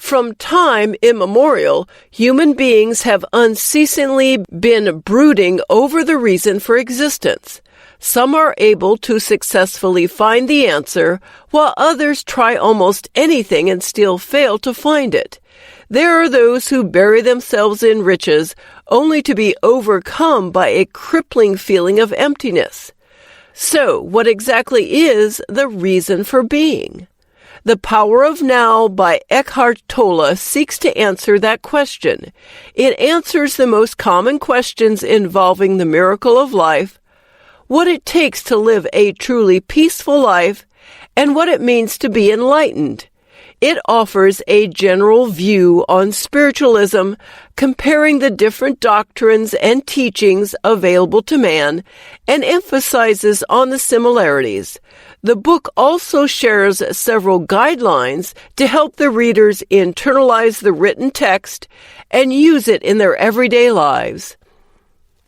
From time immemorial, human beings have unceasingly been brooding over the reason for existence. Some are able to successfully find the answer, while others try almost anything and still fail to find it. There are those who bury themselves in riches, only to be overcome by a crippling feeling of emptiness. So, what exactly is the reason for being? The Power of Now by Eckhart Tolle seeks to answer that question. It answers the most common questions involving the miracle of life, what it takes to live a truly peaceful life, and what it means to be enlightened. It offers a general view on spiritualism, comparing the different doctrines and teachings available to man, and emphasizes on the similarities. The book also shares several guidelines to help the readers internalize the written text and use it in their everyday lives.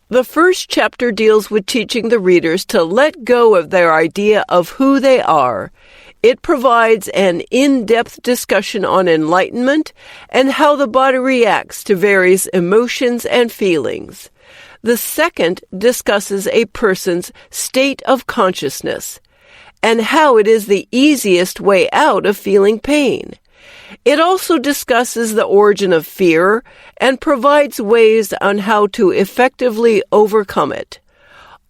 The first chapter deals with teaching the readers to let go of their idea of who they are. It provides an in-depth discussion on enlightenment and how the body reacts to various emotions and feelings. The second discusses a person's state of consciousness and how it is the easiest way out of feeling pain. It also discusses the origin of fear and provides ways on how to effectively overcome it.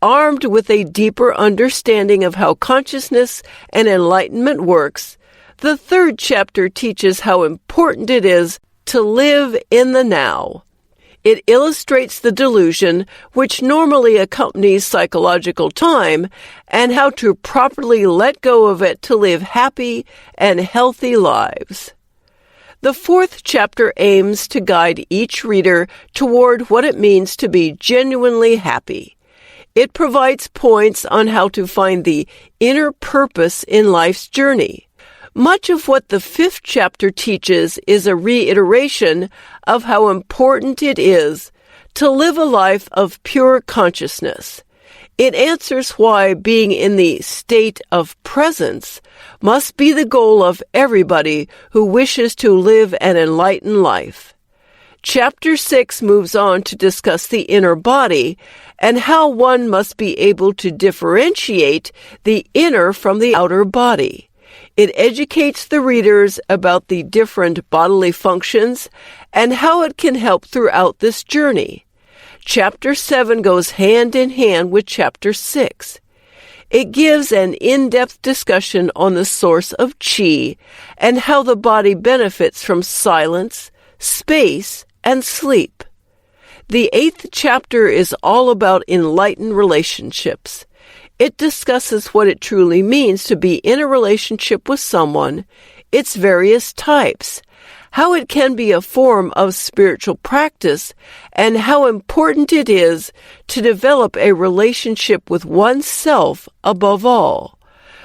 Armed with a deeper understanding of how consciousness and enlightenment works, the third chapter teaches how important it is to live in the now. It illustrates the delusion which normally accompanies psychological time and how to properly let go of it to live happy and healthy lives. The fourth chapter aims to guide each reader toward what it means to be genuinely happy. It provides points on how to find the inner purpose in life's journey. Much of what the fifth chapter teaches is a reiteration of how important it is to live a life of pure consciousness. It answers why being in the state of presence must be the goal of everybody who wishes to live an enlightened life. Chapter 6 moves on to discuss the inner body and how one must be able to differentiate the inner from the outer body. It educates the readers about the different bodily functions and how it can help throughout this journey. Chapter 7 goes hand in hand with Chapter 6. It gives an in-depth discussion on the source of qi and how the body benefits from silence, space, and sleep. The 8th chapter is all about enlightened relationships. It discusses what it truly means to be in a relationship with someone, its various types, how it can be a form of spiritual practice, and how important it is to develop a relationship with oneself above all.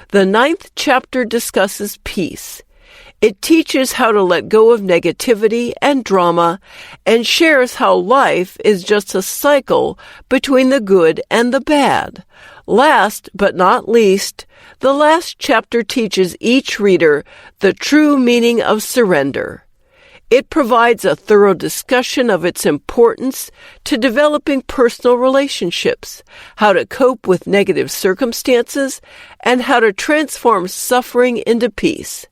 The 9th chapter discusses peace. It teaches how to let go of negativity and drama and shares how life is just a cycle between the good and the bad. Last but not least, the last chapter teaches each reader the true meaning of surrender. It provides a thorough discussion of its importance to developing personal relationships, how to cope with negative circumstances, and how to transform suffering into peace.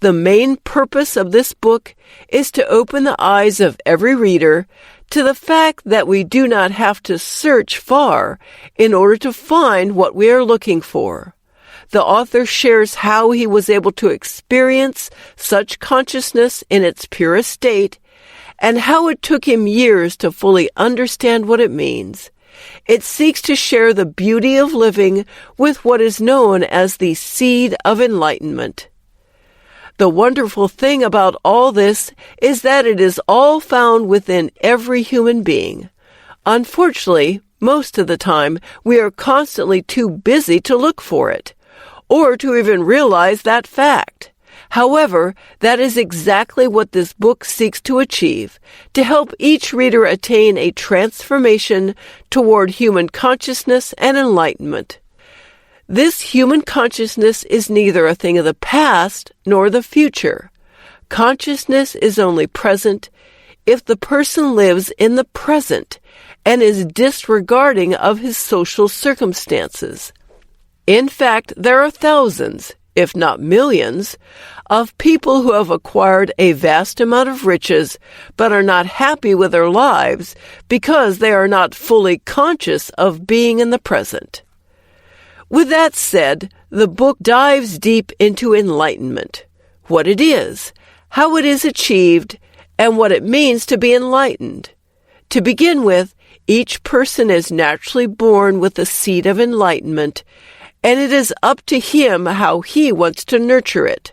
The main purpose of this book is to open the eyes of every reader to the fact that we do not have to search far in order to find what we are looking for. The author shares how he was able to experience such consciousness in its purest state and how it took him years to fully understand what it means. It seeks to share the beauty of living with what is known as the seed of enlightenment. The wonderful thing about all this is that it is all found within every human being. Unfortunately, most of the time, we are constantly too busy to look for it, or to even realize that fact. However, that is exactly what this book seeks to achieve, to help each reader attain a transformation toward human consciousness and enlightenment. This human consciousness is neither a thing of the past nor the future. Consciousness is only present if the person lives in the present and is disregarding of his social circumstances. In fact, there are thousands, if not millions, of people who have acquired a vast amount of riches but are not happy with their lives because they are not fully conscious of being in the present. With that said, the book dives deep into enlightenment, what it is, how it is achieved, and what it means to be enlightened. To begin with, each person is naturally born with the seed of enlightenment, and it is up to him how he wants to nurture it.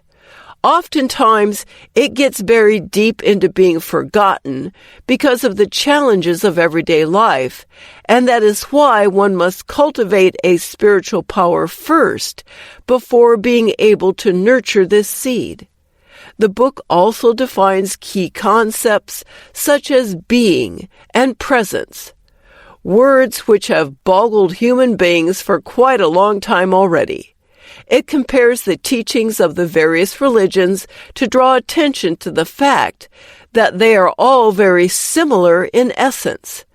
Oftentimes, it gets buried deep into being forgotten because of the challenges of everyday life, and that is why one must cultivate a spiritual power first before being able to nurture this seed. The book also defines key concepts such as being and presence, words which have boggled human beings for quite a long time already. It compares the teachings of the various religions to draw attention to the fact that they are all very similar in essence.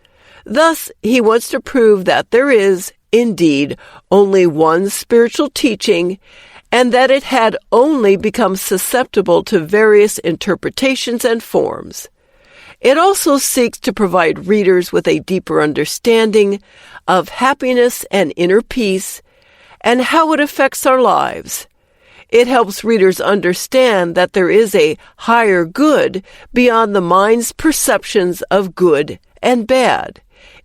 Thus, he wants to prove that there is, indeed, only one spiritual teaching, and that it had only become susceptible to various interpretations and forms. It also seeks to provide readers with a deeper understanding of happiness and inner peace, and how it affects our lives. It helps readers understand that there is a higher good beyond the mind's perceptions of good and bad.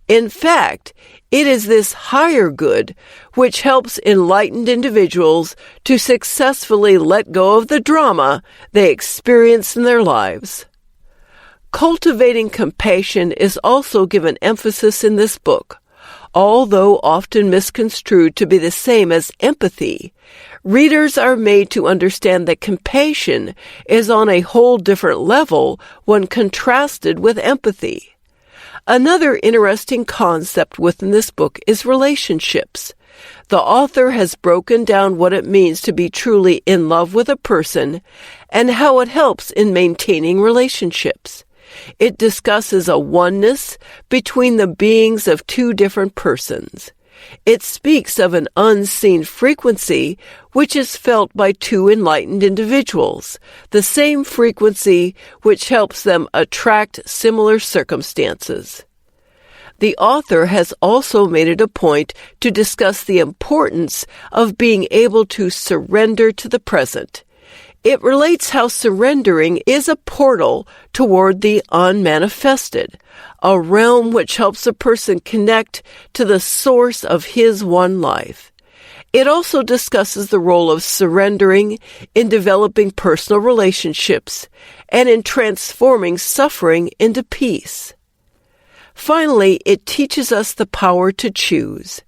In fact, it is this higher good which helps enlightened individuals to successfully let go of the drama they experience in their lives. Cultivating compassion is also given emphasis in this book. Although often misconstrued to be the same as empathy, readers are made to understand that compassion is on a whole different level when contrasted with empathy. Another interesting concept within this book is relationships. The author has broken down what it means to be truly in love with a person and how it helps in maintaining relationships. It discusses a oneness between the beings of two different persons. It speaks of an unseen frequency which is felt by two enlightened individuals, the same frequency which helps them attract similar circumstances. The author has also made it a point to discuss the importance of being able to surrender to the present. It relates how surrendering is a portal toward the unmanifested, a realm which helps a person connect to the source of his one life. It also discusses the role of surrendering in developing personal relationships and in transforming suffering into peace. Finally, it teaches us the power to choose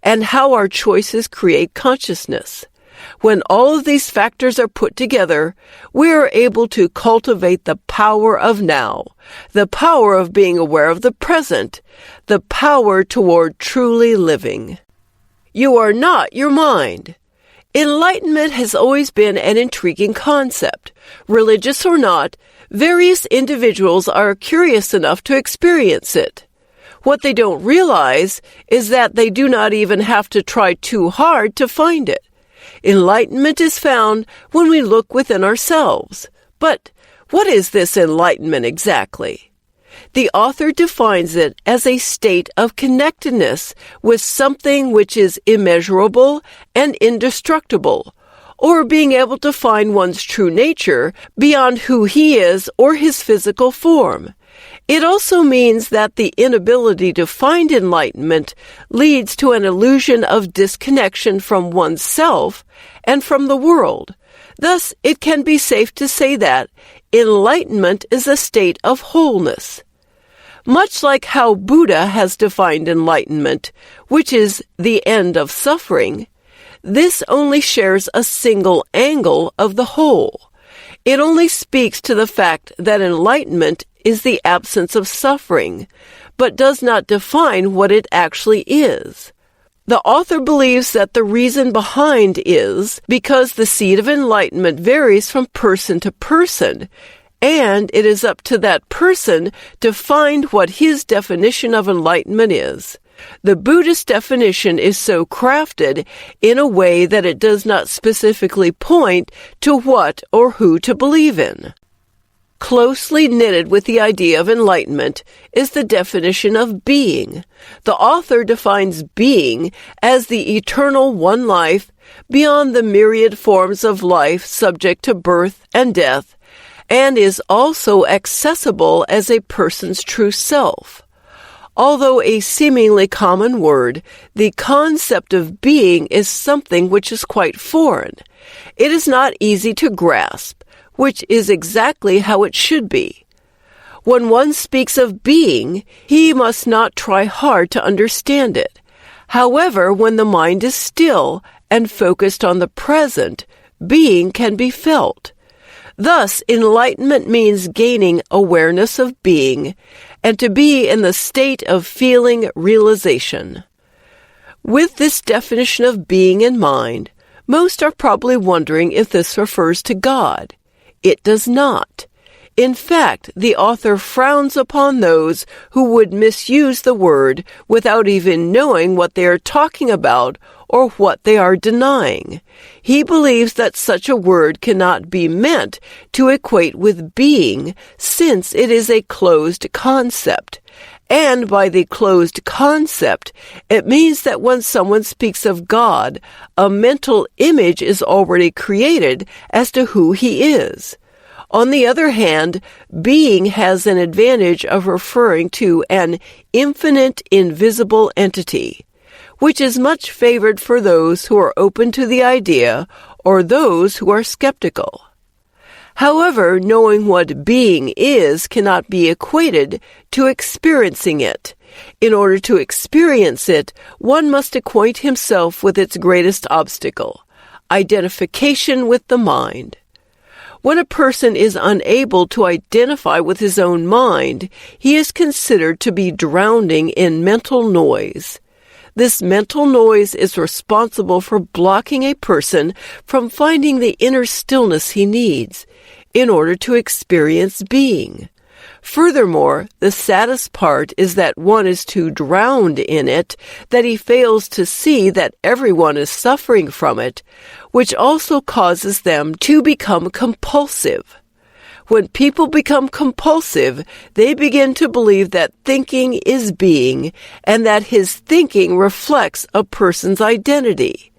and how our choices create consciousness. When all of these factors are put together, we are able to cultivate the power of now, the power of being aware of the present, the power toward truly living. You are not your mind. Enlightenment has always been an intriguing concept. Religious or not, various individuals are curious enough to experience it. What they don't realize is that they do not even have to try too hard to find it. Enlightenment is found when we look within ourselves. But what is this enlightenment exactly? The author defines it as a state of connectedness with something which is immeasurable and indestructible, or being able to find one's true nature beyond who he is or his physical form. It also means that the inability to find enlightenment leads to an illusion of disconnection from oneself and from the world. Thus, it can be safe to say that enlightenment is a state of wholeness. Much like how Buddha has defined enlightenment, which is the end of suffering, this only shares a single angle of the whole. It only speaks to the fact that enlightenment is the absence of suffering, but does not define what it actually is. The author believes that the reason behind is because the seed of enlightenment varies from person to person, and it is up to that person to find what his definition of enlightenment is. The Buddhist definition is so crafted in a way that it does not specifically point to what or who to believe in. Closely knitted with the idea of enlightenment is the definition of being. The author defines being as the eternal one life beyond the myriad forms of life subject to birth and death, and is also accessible as a person's true self. Although a seemingly common word, the concept of being is something which is quite foreign. It is not easy to grasp, which is exactly how it should be. When one speaks of being, he must not try hard to understand it. However, when the mind is still and focused on the present, being can be felt. Thus, enlightenment means gaining awareness of being and to be in the state of feeling realization. With this definition of being in mind, most are probably wondering if this refers to God. It does not. In fact, the author frowns upon those who would misuse the word without even knowing what they are talking about or what they are denying. He believes that such a word cannot be meant to equate with being, since it is a closed concept. And by the closed concept, it means that when someone speaks of God, a mental image is already created as to who he is. On the other hand, being has an advantage of referring to an infinite, invisible entity, which is much favored for those who are open to the idea or those who are skeptical. However, knowing what being is cannot be equated to experiencing it. In order to experience it, one must acquaint himself with its greatest obstacle, identification with the mind. When a person is unable to identify with his own mind, he is considered to be drowning in mental noise. This mental noise is responsible for blocking a person from finding the inner stillness he needs in order to experience being. Furthermore, the saddest part is that one is too drowned in it that he fails to see that everyone is suffering from it, which also causes them to become compulsive. When people become compulsive, they begin to believe that thinking is being and that his thinking reflects a person's identity.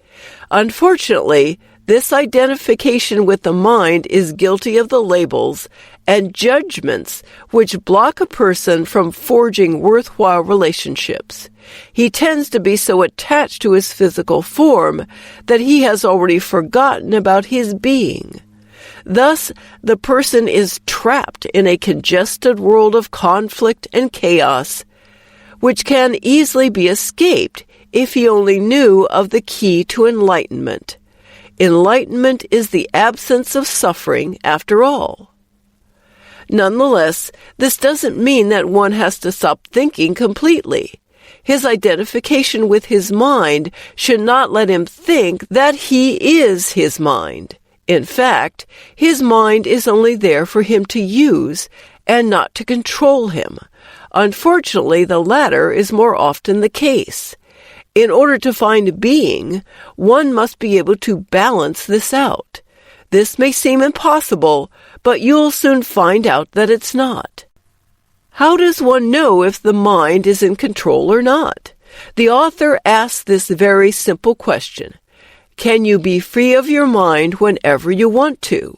Unfortunately, this identification with the mind is guilty of the labels and judgments which block a person from forging worthwhile relationships. He tends to be so attached to his physical form that he has already forgotten about his being. Thus, the person is trapped in a congested world of conflict and chaos, which can easily be escaped if he only knew of the key to enlightenment. Enlightenment is the absence of suffering, after all. Nonetheless, this doesn't mean that one has to stop thinking completely. His identification with his mind should not let him think that he is his mind. In fact, his mind is only there for him to use and not to control him. Unfortunately, the latter is more often the case. In order to find being, one must be able to balance this out. This may seem impossible, but you'll soon find out that it's not. How does one know if the mind is in control or not? The author asks this very simple question. Can you be free of your mind whenever you want to?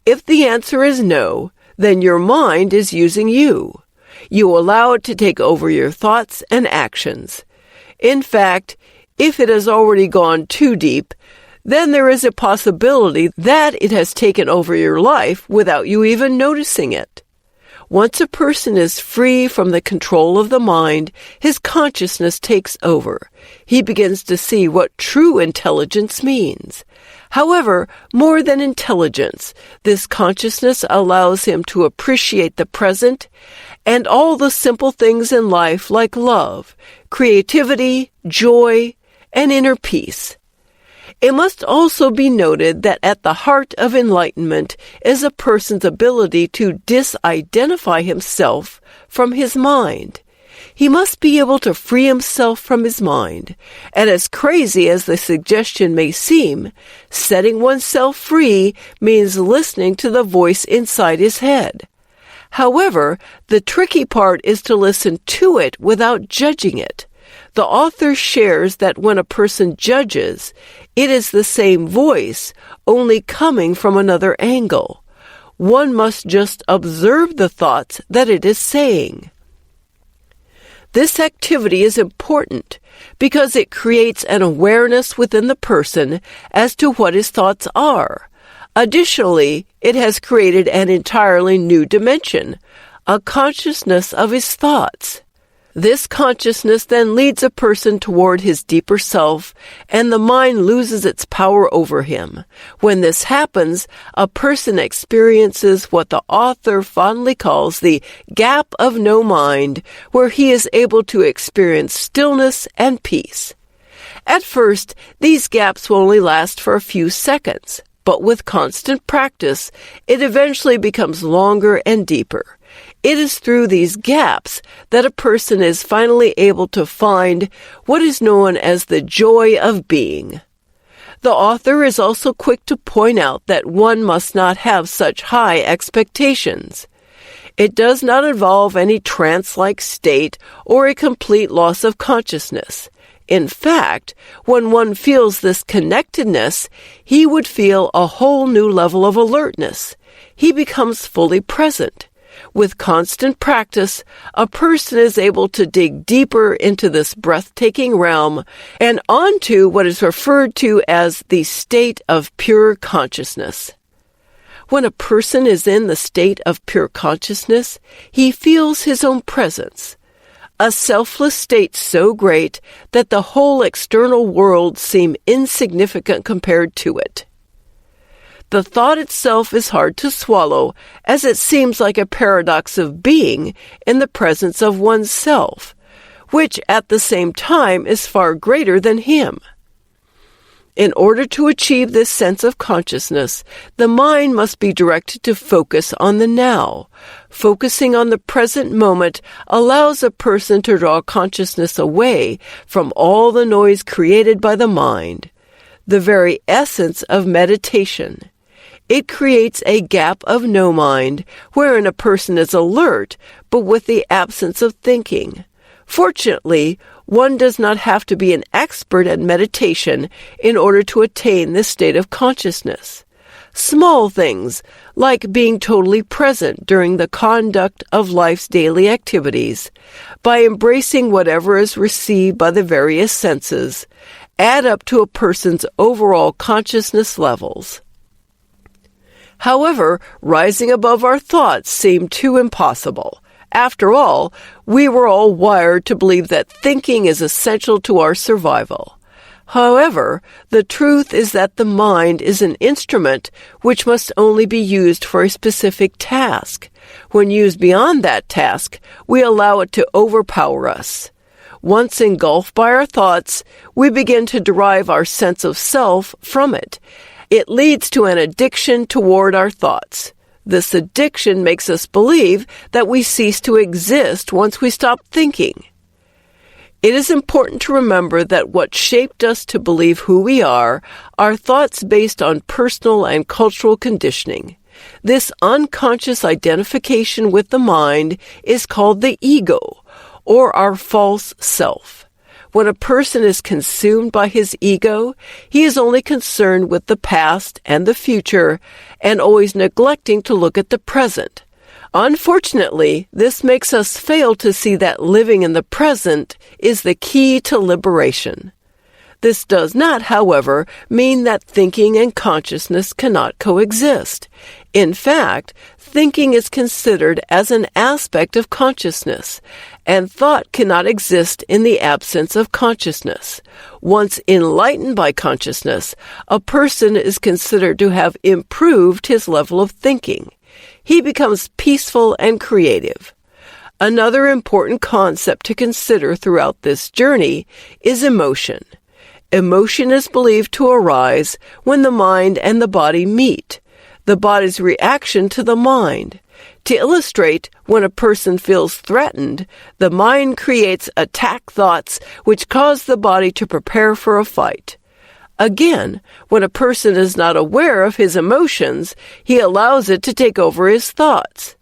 If the answer is no, then your mind is using you. You allow it to take over your thoughts and actions. In fact, if it has already gone too deep, then there is a possibility that it has taken over your life without you even noticing it. Once a person is free from the control of the mind, his consciousness takes over. He begins to see what true intelligence means. However, more than intelligence, this consciousness allows him to appreciate the present and all the simple things in life like love, creativity, joy, and inner peace. It must also be noted that at the heart of enlightenment is a person's ability to disidentify himself from his mind. He must be able to free himself from his mind, and as crazy as the suggestion may seem, setting oneself free means listening to the voice inside his head. However, the tricky part is to listen to it without judging it. The author shares that when a person judges, it is the same voice, only coming from another angle. One must just observe the thoughts that it is saying. This activity is important because it creates an awareness within the person as to what his thoughts are. Additionally, it has created an entirely new dimension, a consciousness of his thoughts. This consciousness then leads a person toward his deeper self, and the mind loses its power over him. When this happens, a person experiences what the author fondly calls the gap of no mind, where he is able to experience stillness and peace. At first, these gaps will only last for a few seconds, but with constant practice, it eventually becomes longer and deeper. It is through these gaps that a person is finally able to find what is known as the joy of being. The author is also quick to point out that one must not have such high expectations. It does not involve any trance-like state or a complete loss of consciousness. In fact, when one feels this connectedness, he would feel a whole new level of alertness. He becomes fully present. With constant practice, a person is able to dig deeper into this breathtaking realm and onto what is referred to as the state of pure consciousness. When a person is in the state of pure consciousness, he feels his own presence, a selfless state so great that the whole external world seems insignificant compared to it. The thought itself is hard to swallow, as it seems like a paradox of being in the presence of oneself, which at the same time is far greater than him. In order to achieve this sense of consciousness, the mind must be directed to focus on the now. Focusing on the present moment allows a person to draw consciousness away from all the noise created by the mind, the very essence of meditation. It creates a gap of no mind, wherein a person is alert, but with the absence of thinking. Fortunately, one does not have to be an expert at meditation in order to attain this state of consciousness. Small things, like being totally present during the conduct of life's daily activities, by embracing whatever is received by the various senses, add up to a person's overall consciousness levels. However, rising above our thoughts seemed too impossible. After all, we were all wired to believe that thinking is essential to our survival. However, the truth is that the mind is an instrument which must only be used for a specific task. When used beyond that task, we allow it to overpower us. Once engulfed by our thoughts, we begin to derive our sense of self from it. It leads to an addiction toward our thoughts. This addiction makes us believe that we cease to exist once we stop thinking. It is important to remember that what shaped us to believe who we are thoughts based on personal and cultural conditioning. This unconscious identification with the mind is called the ego, or our false self. When a person is consumed by his ego, he is only concerned with the past and the future, and always neglecting to look at the present. Unfortunately, this makes us fail to see that living in the present is the key to liberation. This does not, however, mean that thinking and consciousness cannot coexist. In fact, thinking is considered as an aspect of consciousness, and thought cannot exist in the absence of consciousness. Once enlightened by consciousness, a person is considered to have improved his level of thinking. He becomes peaceful and creative. Another important concept to consider throughout this journey is emotion. Emotion is believed to arise when the mind and the body meet, the body's reaction to the mind. To illustrate, when a person feels threatened, the mind creates attack thoughts which cause the body to prepare for a fight. Again, when a person is not aware of his emotions, he allows it to take over his thoughts.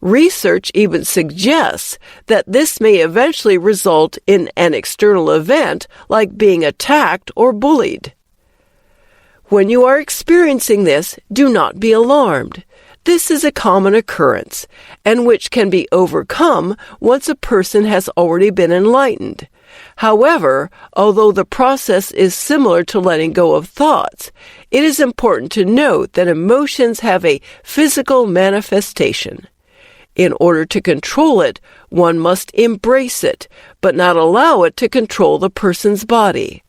Research even suggests that this may eventually result in an external event like being attacked or bullied. When you are experiencing this, do not be alarmed. This is a common occurrence, and which can be overcome once a person has already been enlightened. However, although the process is similar to letting go of thoughts, it is important to note that emotions have a physical manifestation. In order to control it, one must embrace it, but not allow it to control the person's body.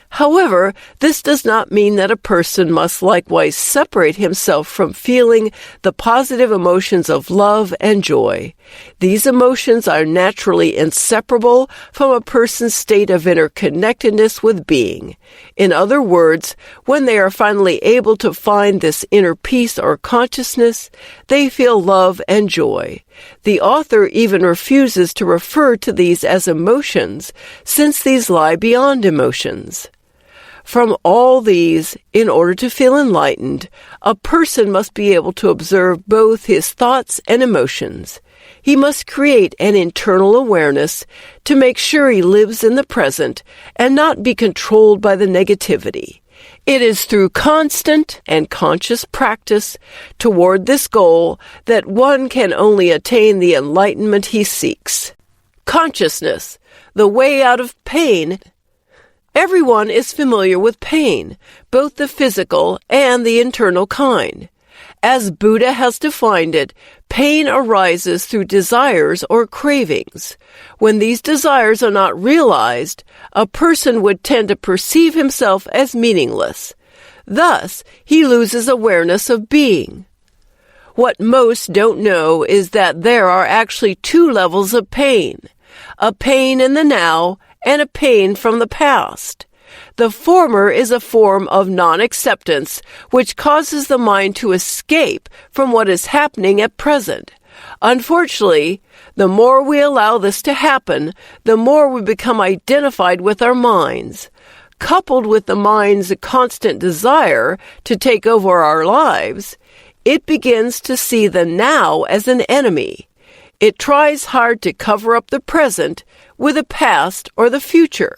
However, this does not mean that a person must likewise separate himself from feeling the positive emotions of love and joy. These emotions are naturally inseparable from a person's state of interconnectedness with being. In other words, when they are finally able to find this inner peace or consciousness, they feel love and joy. The author even refuses to refer to these as emotions, since these lie beyond emotions. From all these, in order to feel enlightened, a person must be able to observe both his thoughts and emotions. He must create an internal awareness to make sure he lives in the present and not be controlled by the negativity. It is through constant and conscious practice toward this goal that one can only attain the enlightenment he seeks. Consciousness, the way out of pain. Everyone is familiar with pain, both the physical and the internal kind. As Buddha has defined it, pain arises through desires or cravings. When these desires are not realized, a person would tend to perceive himself as meaningless. Thus, he loses awareness of being. What most don't know is that there are actually two levels of pain: a pain in the now and a pain from the past. The former is a form of non-acceptance, which causes the mind to escape from what is happening at present. Unfortunately, the more we allow this to happen, the more we become identified with our minds. Coupled with the mind's constant desire to take over our lives, it begins to see the now as an enemy. It tries hard to cover up the present with the past or the future.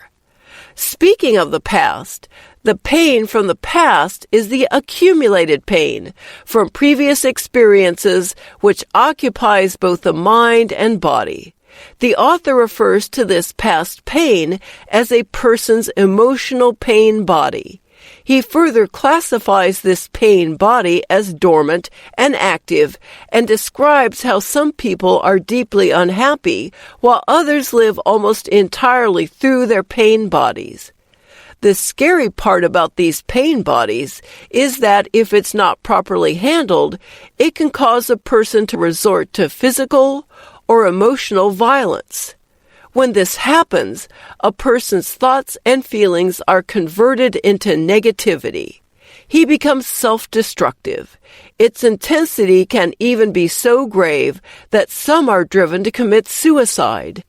Speaking of the past, the pain from the past is the accumulated pain from previous experiences which occupies both the mind and body. The author refers to this past pain as a person's emotional pain body. He further classifies this pain body as dormant and active and describes how some people are deeply unhappy while others live almost entirely through their pain bodies. The scary part about these pain bodies is that if it's not properly handled, it can cause a person to resort to physical or emotional violence. When this happens, a person's thoughts and feelings are converted into negativity. He becomes self-destructive. Its intensity can even be so grave that some are driven to commit suicide.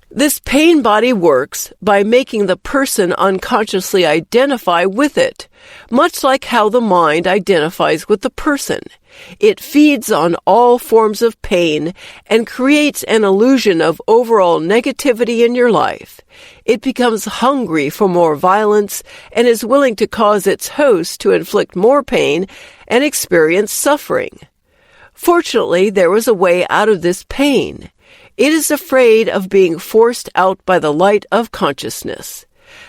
This pain body works by making the person unconsciously identify with it, much like how the mind identifies with the person. It feeds on all forms of pain and creates an illusion of overall negativity in your life. It becomes hungry for more violence and is willing to cause its host to inflict more pain and experience suffering. Fortunately, there is a way out of this pain. It is afraid of being forced out by the light of consciousness.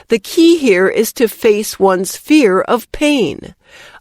The key here is to face one's fear of pain.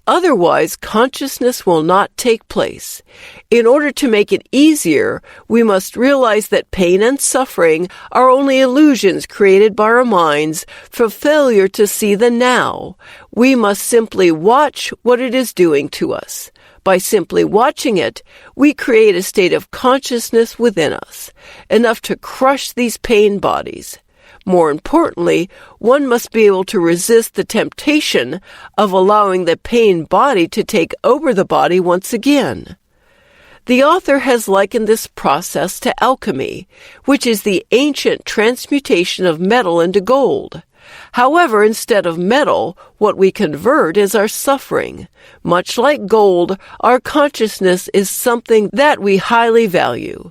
Otherwise, consciousness will not take place. In order to make it easier, we must realize that pain and suffering are only illusions created by our minds for failure to see the now. We must simply watch what it is doing to us. By simply watching it, we create a state of consciousness within us, enough to crush these pain bodies. More importantly, one must be able to resist the temptation of allowing the pain body to take over the body once again. The author has likened this process to alchemy, which is the ancient transmutation of metal into gold. However, instead of metal, what we convert is our suffering. Much like gold, our consciousness is something that we highly value.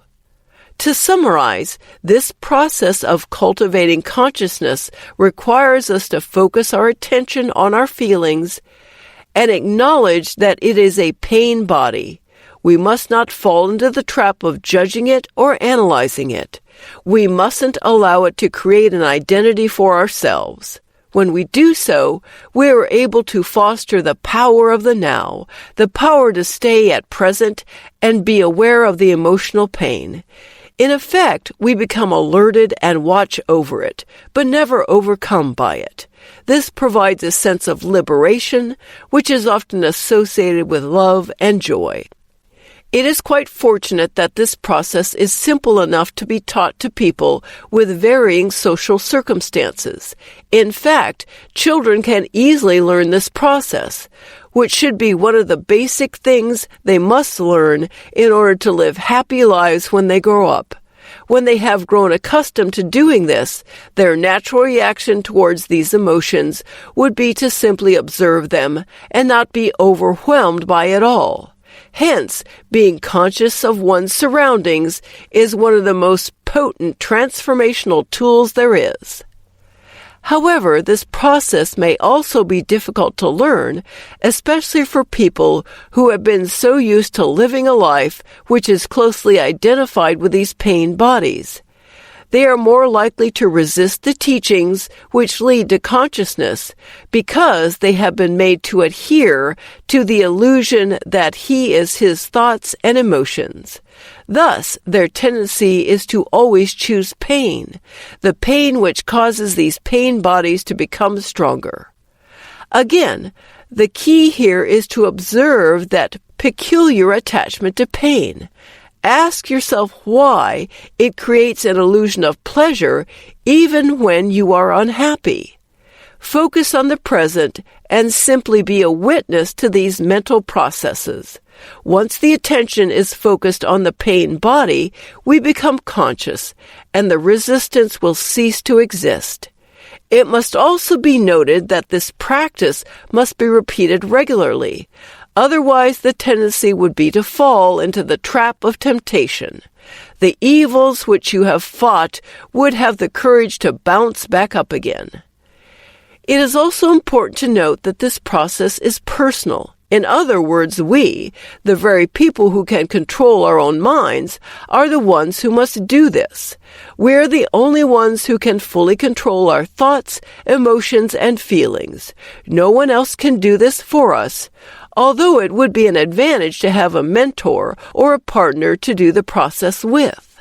To summarize, this process of cultivating consciousness requires us to focus our attention on our feelings and acknowledge that it is a pain body. We must not fall into the trap of judging it or analyzing it. We mustn't allow it to create an identity for ourselves. When we do so, we are able to foster the power of the now, the power to stay at present and be aware of the emotional pain. In effect, we become alerted and watch over it, but never overcome by it. This provides a sense of liberation, which is often associated with love and joy. It is quite fortunate that this process is simple enough to be taught to people with varying social circumstances. In fact, children can easily learn this process, which should be one of the basic things they must learn in order to live happy lives when they grow up. When they have grown accustomed to doing this, their natural reaction towards these emotions would be to simply observe them and not be overwhelmed by it all. Hence, being conscious of one's surroundings is one of the most potent transformational tools there is. However, this process may also be difficult to learn, especially for people who have been so used to living a life which is closely identified with these pain bodies. They are more likely to resist the teachings which lead to consciousness because they have been made to adhere to the illusion that he is his thoughts and emotions. Thus, their tendency is to always choose pain, the pain which causes these pain bodies to become stronger. Again, the key here is to observe that peculiar attachment to pain. Ask yourself why it creates an illusion of pleasure even when you are unhappy. Focus on the present and simply be a witness to these mental processes. Once the attention is focused on the pain body, we become conscious, and the resistance will cease to exist. It must also be noted that this practice must be repeated regularly. Otherwise, the tendency would be to fall into the trap of temptation. The evils which you have fought would have the courage to bounce back up again. It is also important to note that this process is personal. In other words, we, the very people who can control our own minds, are the ones who must do this. We are the only ones who can fully control our thoughts, emotions, and feelings. No one else can do this for us, although it would be an advantage to have a mentor or a partner to do the process with.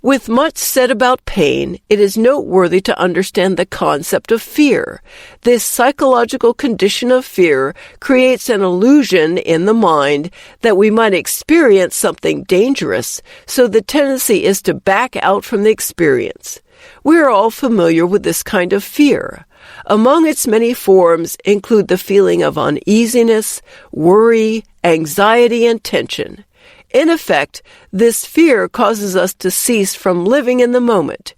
With much said about pain, it is noteworthy to understand the concept of fear. This psychological condition of fear creates an illusion in the mind that we might experience something dangerous, so the tendency is to back out from the experience. We are all familiar with this kind of fear. Among its many forms include the feeling of uneasiness, worry, anxiety, and tension. In effect, this fear causes us to cease from living in the moment.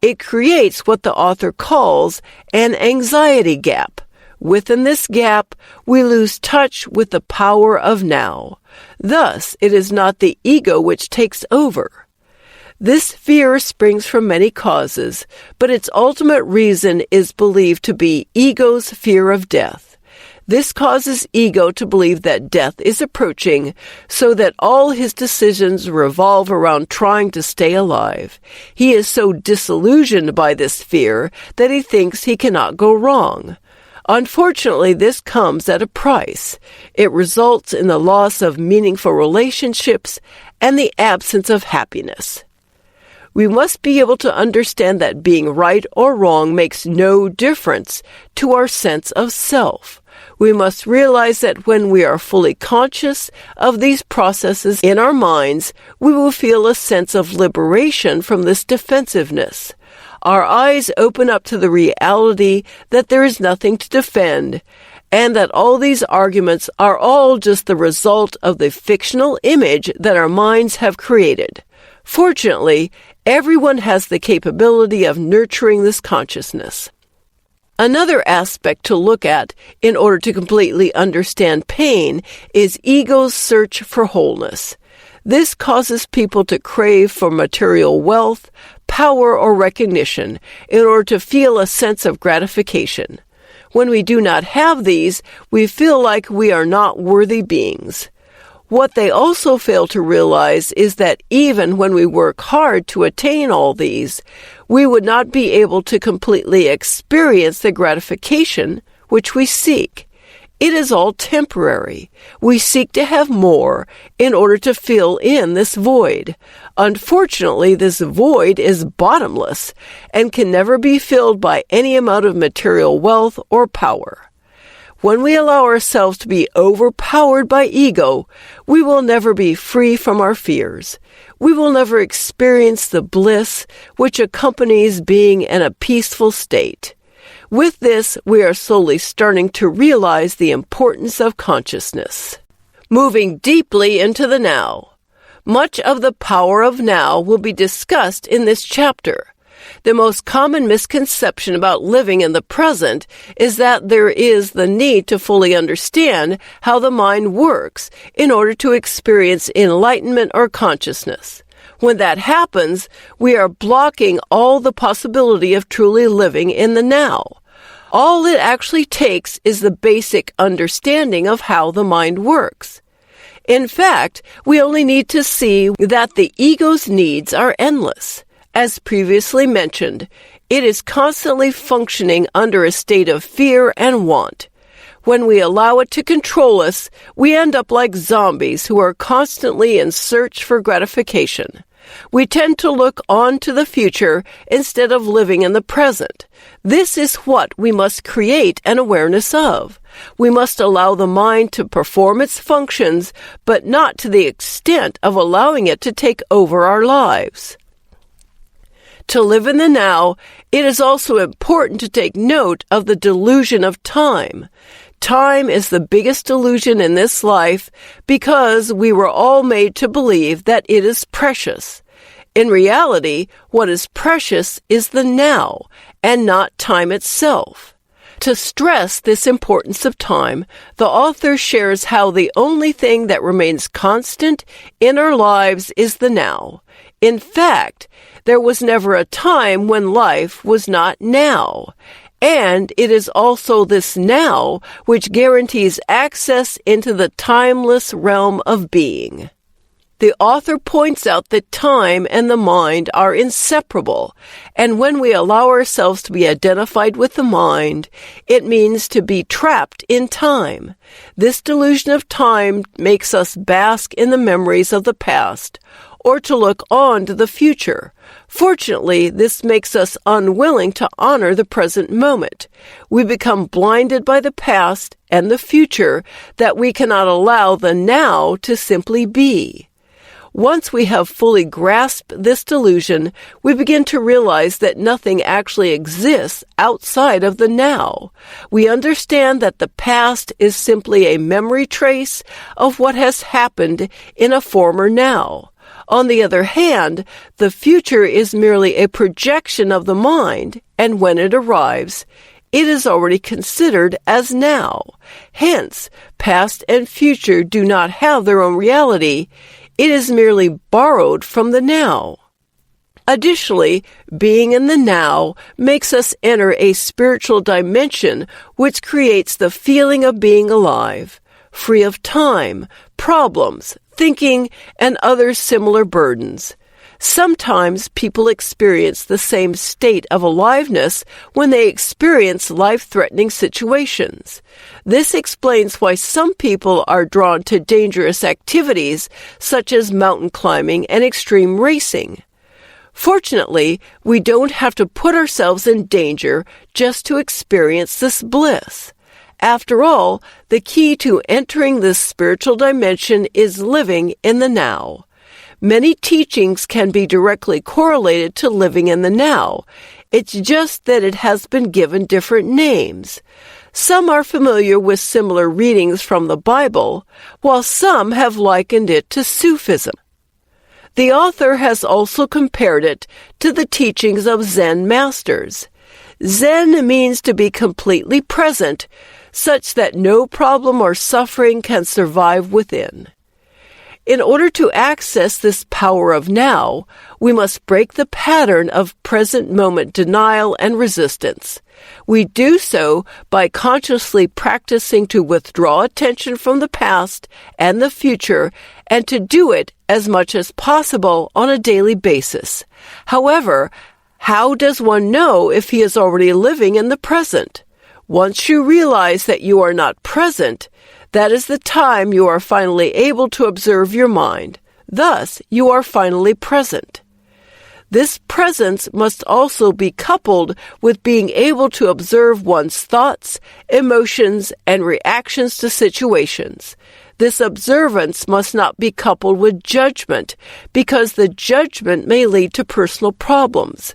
It creates what the author calls an anxiety gap. Within this gap, we lose touch with the power of now. Thus, it is not the ego which takes over. This fear springs from many causes, but its ultimate reason is believed to be ego's fear of death. This causes ego to believe that death is approaching, so that all his decisions revolve around trying to stay alive. He is so disillusioned by this fear that he thinks he cannot go wrong. Unfortunately, this comes at a price. It results in the loss of meaningful relationships and the absence of happiness. We must be able to understand that being right or wrong makes no difference to our sense of self. We must realize that when we are fully conscious of these processes in our minds, we will feel a sense of liberation from this defensiveness. our eyes open up to the reality that there is nothing to defend, and that all these arguments are all just the result of the fictional image that our minds have created. Fortunately, everyone has the capability of nurturing this consciousness. Another aspect to look at in order to completely understand pain is ego's search for wholeness. This causes people to crave for material wealth, power, or recognition in order to feel a sense of gratification. When we do not have these, we feel like we are not worthy beings. What they also fail to realize is that even when we work hard to attain all these, we would not be able to completely experience the gratification which we seek. It is all temporary. We seek to have more in order to fill in this void. Unfortunately, this void is bottomless and can never be filled by any amount of material wealth or power. When we allow ourselves to be overpowered by ego, we will never be free from our fears. We will never experience the bliss which accompanies being in a peaceful state. With this, we are slowly starting to realize the importance of consciousness. Moving deeply into the now. Much of the power of now will be discussed in this chapter. The most common misconception about living in the present is that there is the need to fully understand how the mind works in order to experience enlightenment or consciousness. When that happens, we are blocking all the possibility of truly living in the now. All it actually takes is the basic understanding of how the mind works. In fact, we only need to see that the ego's needs are endless. As previously mentioned, it is constantly functioning under a state of fear and want. When we allow it to control us, we end up like zombies who are constantly in search for gratification. We tend to look on to the future instead of living in the present. This is what we must create an awareness of. We must allow the mind to perform its functions, but not to the extent of allowing it to take over our lives. To live in the now, it is also important to take note of the delusion of time. Time is the biggest delusion in this life because we were all made to believe that it is precious. In reality, what is precious is the now and not time itself. To stress this importance of time, the author shares how the only thing that remains constant in our lives is the now. In fact, there was never a time when life was not now. And it is also this now which guarantees access into the timeless realm of being. The author points out that time and the mind are inseparable, and when we allow ourselves to be identified with the mind, it means to be trapped in time. This delusion of time makes us bask in the memories of the past, or to look on to the future. Fortunately, this makes us unwilling to honor the present moment. We become blinded by the past and the future that we cannot allow the now to simply be. Once we have fully grasped this delusion, we begin to realize that nothing actually exists outside of the now. We understand that the past is simply a memory trace of what has happened in a former now. On the other hand, the future is merely a projection of the mind, and when it arrives, it is already considered as now. Hence, past and future do not have their own reality. It is merely borrowed from the now. Additionally, being in the now makes us enter a spiritual dimension which creates the feeling of being alive, free of time, problems, thinking, and other similar burdens. Sometimes people experience the same state of aliveness when they experience life-threatening situations. This explains why some people are drawn to dangerous activities such as mountain climbing and extreme racing. Fortunately, we don't have to put ourselves in danger just to experience this bliss. After all, the key to entering this spiritual dimension is living in the now. Many teachings can be directly correlated to living in the now. It's just that it has been given different names. Some are familiar with similar readings from the Bible, while some have likened it to Sufism. The author has also compared it to the teachings of Zen masters. Zen means to be completely present, such that no problem or suffering can survive within. In order to access this power of now, we must break the pattern of present moment denial and resistance. We do so by consciously practicing to withdraw attention from the past and the future, and to do it as much as possible on a daily basis. However, how does one know if he is already living in the present? Once you realize that you are not present, that is the time you are finally able to observe your mind. Thus, you are finally present. This presence must also be coupled with being able to observe one's thoughts, emotions, and reactions to situations. This observance must not be coupled with judgment, because the judgment may lead to personal problems.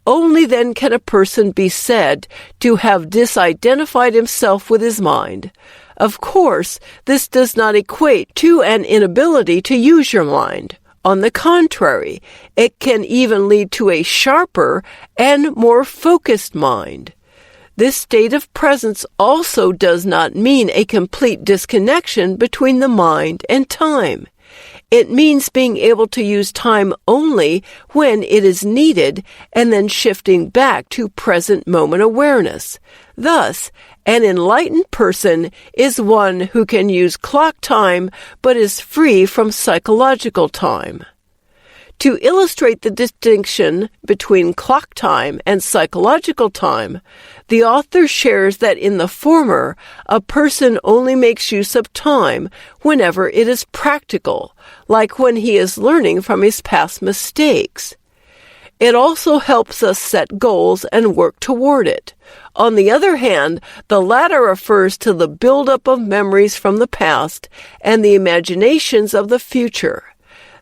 Only then can a person be said to have disidentified himself with his mind. Of course, this does not equate to an inability to use your mind. On the contrary, it can even lead to a sharper and more focused mind. This state of presence also does not mean a complete disconnection between the mind and time. It means being able to use time only when it is needed and then shifting back to present moment awareness. Thus, an enlightened person is one who can use clock time but is free from psychological time. To illustrate the distinction between clock time and psychological time, the author shares that in the former, a person only makes use of time whenever it is practical, like when he is learning from his past mistakes. It also helps us set goals and work toward it. On the other hand, the latter refers to the buildup of memories from the past and the imaginations of the future.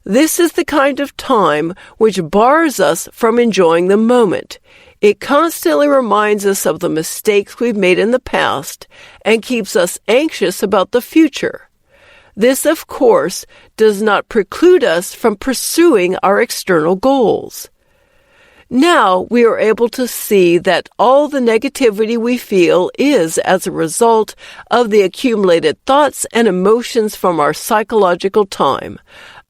This is the kind of time which bars us from enjoying the moment. It constantly reminds us of the mistakes we've made in the past and keeps us anxious about the future. This, of course, does not preclude us from pursuing our external goals. Now we are able to see that all the negativity we feel is as a result of the accumulated thoughts and emotions from our psychological time.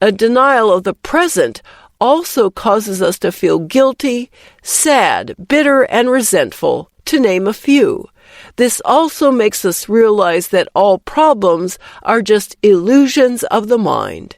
A denial of the present also causes us to feel guilty, sad, bitter, and resentful, to name a few. This also makes us realize that all problems are just illusions of the mind.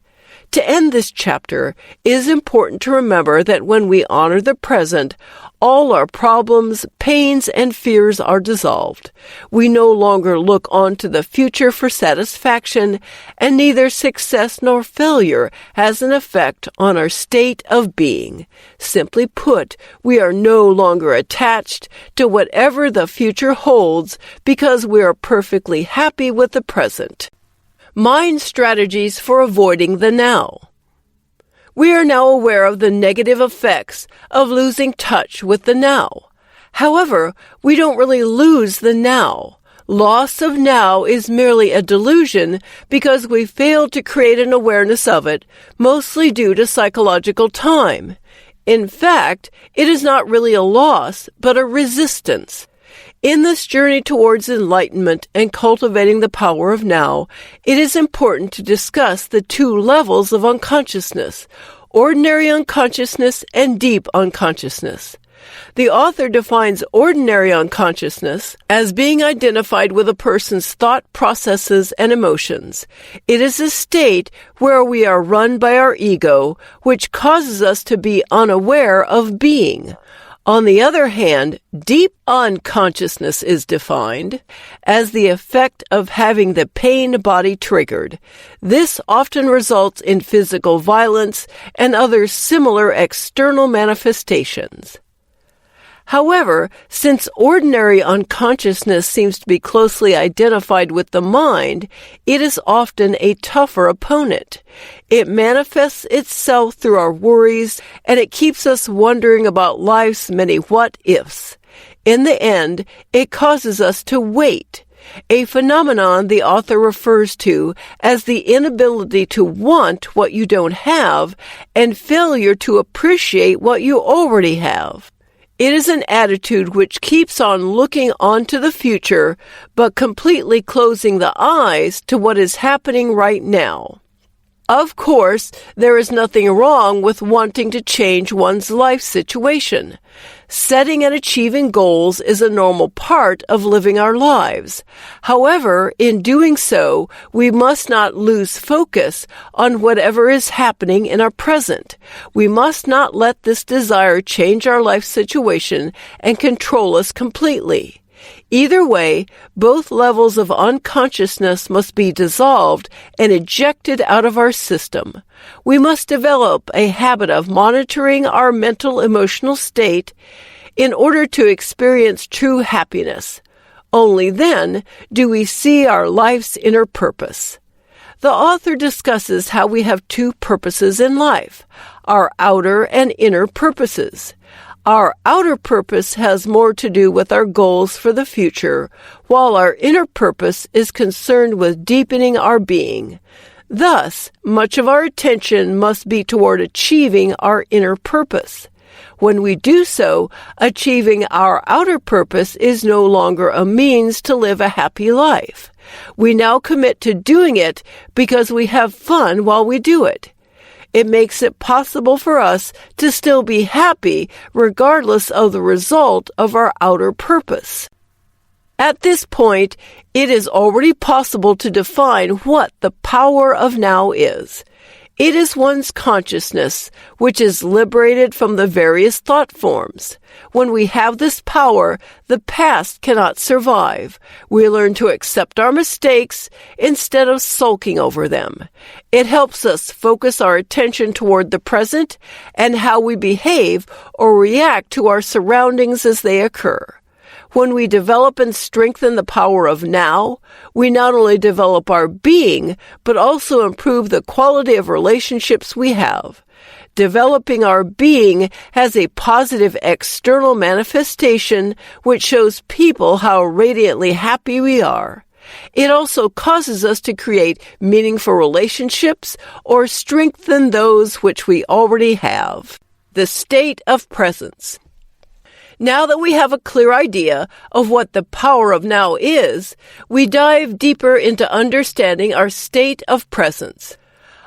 To end this chapter, it is important to remember that when we honor the present, all our problems, pains, and fears are dissolved. We no longer look on to the future for satisfaction, and neither success nor failure has an effect on our state of being. Simply put, we are no longer attached to whatever the future holds because we are perfectly happy with the present. Mind strategies for avoiding the now. We are now aware of the negative effects of losing touch with the now. However, we don't really lose the now. Loss of now is merely a delusion because we failed to create an awareness of it, mostly due to psychological time. In fact, it is not really a loss, but a resistance. In this journey towards enlightenment and cultivating the power of now, it is important to discuss the two levels of unconsciousness, ordinary unconsciousness and deep unconsciousness. The author defines ordinary unconsciousness as being identified with a person's thought processes and emotions. It is a state where we are run by our ego, which causes us to be unaware of being. On the other hand, deep unconsciousness is defined as the effect of having the pain body triggered. This often results in physical violence and other similar external manifestations. However, since ordinary unconsciousness seems to be closely identified with the mind, it is often a tougher opponent. It manifests itself through our worries, and it keeps us wondering about life's many what-ifs. In the end, it causes us to wait, a phenomenon the author refers to as the inability to want what you don't have and failure to appreciate what you already have. It is an attitude which keeps on looking onto the future, but completely closing the eyes to what is happening right now. Of course, there is nothing wrong with wanting to change one's life situation. Setting and achieving goals is a normal part of living our lives. However, in doing so, we must not lose focus on whatever is happening in our present. We must not let this desire change our life situation and control us completely. Either way, both levels of unconsciousness must be dissolved and ejected out of our system. We must develop a habit of monitoring our mental emotional state in order to experience true happiness. Only then do we see our life's inner purpose. The author discusses how we have two purposes in life, our outer and inner purposes. Our outer purpose has more to do with our goals for the future, while our inner purpose is concerned with deepening our being. Thus, much of our attention must be toward achieving our inner purpose. When we do so, achieving our outer purpose is no longer a means to live a happy life. We now commit to doing it because we have fun while we do it. It makes it possible for us to still be happy regardless of the result of our outer purpose. At this point, it is already possible to define what the power of now is. It is one's consciousness, which is liberated from the various thought forms. When we have this power, the past cannot survive. We learn to accept our mistakes instead of sulking over them. It helps us focus our attention toward the present and how we behave or react to our surroundings as they occur. When we develop and strengthen the power of now, we not only develop our being, but also improve the quality of relationships we have. Developing our being has a positive external manifestation which shows people how radiantly happy we are. It also causes us to create meaningful relationships or strengthen those which we already have. The state of presence. Now that we have a clear idea of what the power of now is, we dive deeper into understanding our state of presence.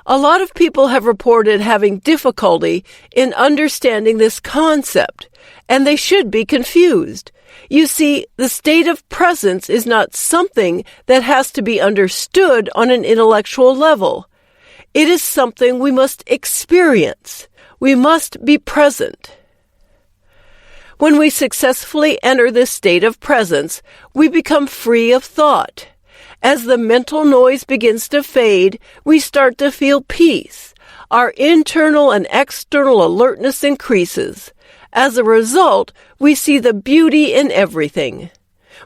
A lot of people have reported having difficulty in understanding this concept, and they should be confused. You see, the state of presence is not something that has to be understood on an intellectual level. It is something we must experience. We must be present. When we successfully enter this state of presence, we become free of thought. As the mental noise begins to fade, we start to feel peace. Our internal and external alertness increases. As a result, we see the beauty in everything.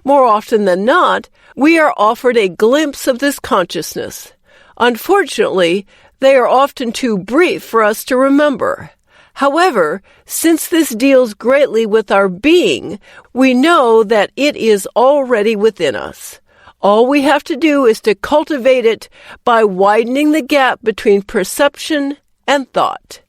More often than not, we are offered a glimpse of this consciousness. Unfortunately, they are often too brief for us to remember. However, since this deals greatly with our being, we know that it is already within us. All we have to do is to cultivate it by widening the gap between perception and thought.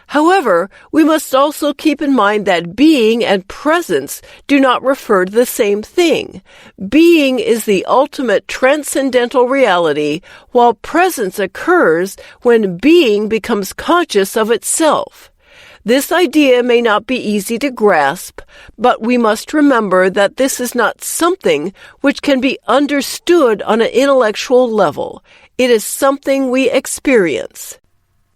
However, we must also keep in mind that being and presence do not refer to the same thing. Being is the ultimate transcendental reality, while presence occurs when being becomes conscious of itself. This idea may not be easy to grasp, but we must remember that this is not something which can be understood on an intellectual level. It is something we experience.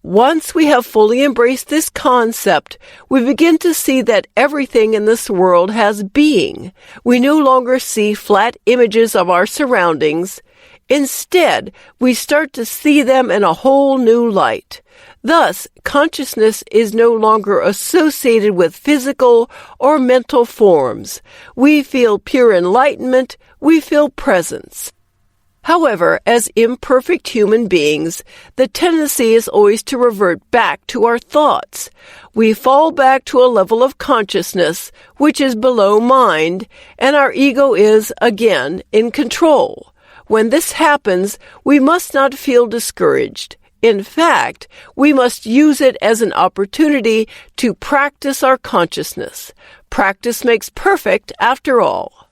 Once we have fully embraced this concept, we begin to see that everything in this world has being. We no longer see flat images of our surroundings. Instead, we start to see them in a whole new light. Thus, consciousness is no longer associated with physical or mental forms. We feel pure enlightenment. We feel presence. However, as imperfect human beings, the tendency is always to revert back to our thoughts. We fall back to a level of consciousness which is below mind, and our ego is, again, in control. When this happens, we must not feel discouraged. In fact, we must use it as an opportunity to practice our consciousness. Practice makes perfect, after all.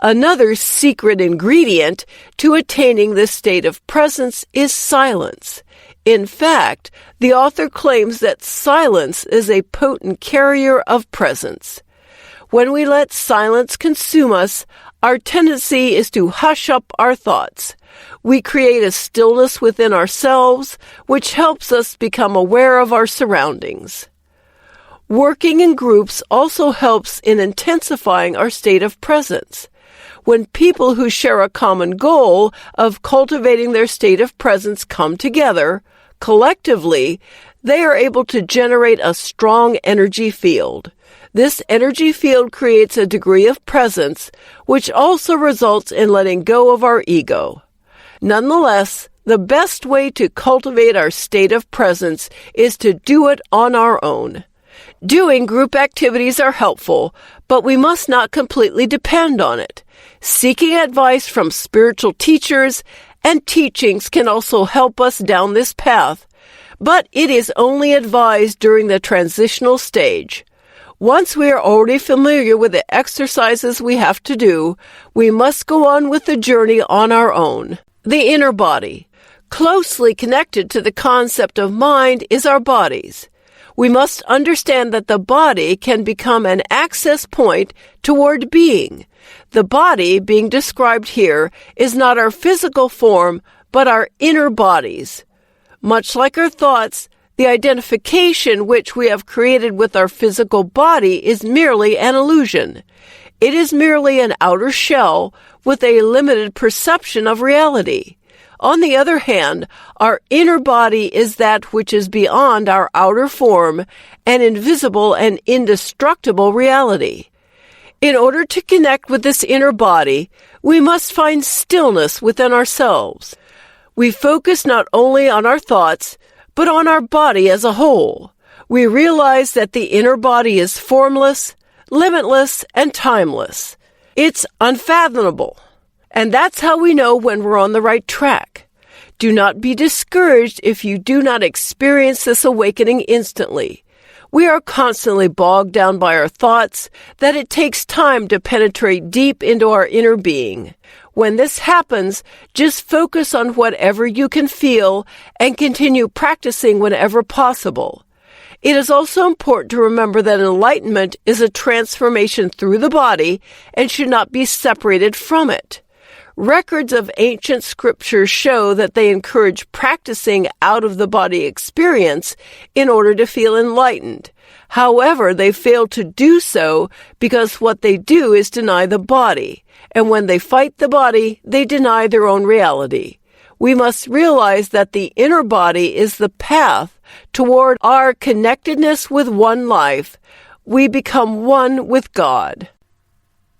Another secret ingredient to attaining this state of presence is silence. In fact, the author claims that silence is a potent carrier of presence. When we let silence consume us, our tendency is to hush up our thoughts. We create a stillness within ourselves, which helps us become aware of our surroundings. Working in groups also helps in intensifying our state of presence. When people who share a common goal of cultivating their state of presence come together, collectively, they are able to generate a strong energy field. This energy field creates a degree of presence, which also results in letting go of our ego. Nonetheless, the best way to cultivate our state of presence is to do it on our own. Doing group activities are helpful, but we must not completely depend on it. Seeking advice from spiritual teachers and teachings can also help us down this path, but it is only advised during the transitional stage. Once we are already familiar with the exercises we have to do, we must go on with the journey on our own. The inner body. Closely connected to the concept of mind is our bodies. We must understand that the body can become an access point toward being. The body being described here is not our physical form, but our inner bodies. Much like our thoughts, the identification which we have created with our physical body is merely an illusion. It is merely an outer shell with a limited perception of reality. On the other hand, our inner body is that which is beyond our outer form, an invisible and indestructible reality. In order to connect with this inner body, we must find stillness within ourselves. We focus not only on our thoughts, but on our body as a whole. We realize that the inner body is formless, limitless, and timeless. It's unfathomable. And that's how we know when we're on the right track. Do not be discouraged if you do not experience this awakening instantly. We are constantly bogged down by our thoughts that it takes time to penetrate deep into our inner being. When this happens, just focus on whatever you can feel and continue practicing whenever possible. It is also important to remember that enlightenment is a transformation through the body and should not be separated from it. Records of ancient scriptures show that they encourage practicing out-of-the-body experience in order to feel enlightened. However, they fail to do so because what they do is deny the body, and when they fight the body, they deny their own reality. We must realize that the inner body is the path toward our connectedness with one life. We become one with God.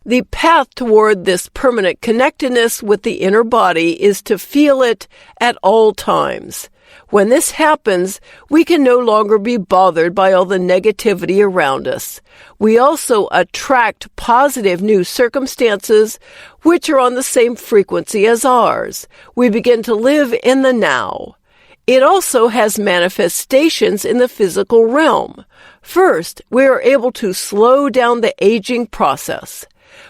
The path toward this permanent connectedness with the inner body is to feel it at all times. When this happens, we can no longer be bothered by all the negativity around us. We also attract positive new circumstances which are on the same frequency as ours. We begin to live in the now. It also has manifestations in the physical realm. First, we are able to slow down the aging process.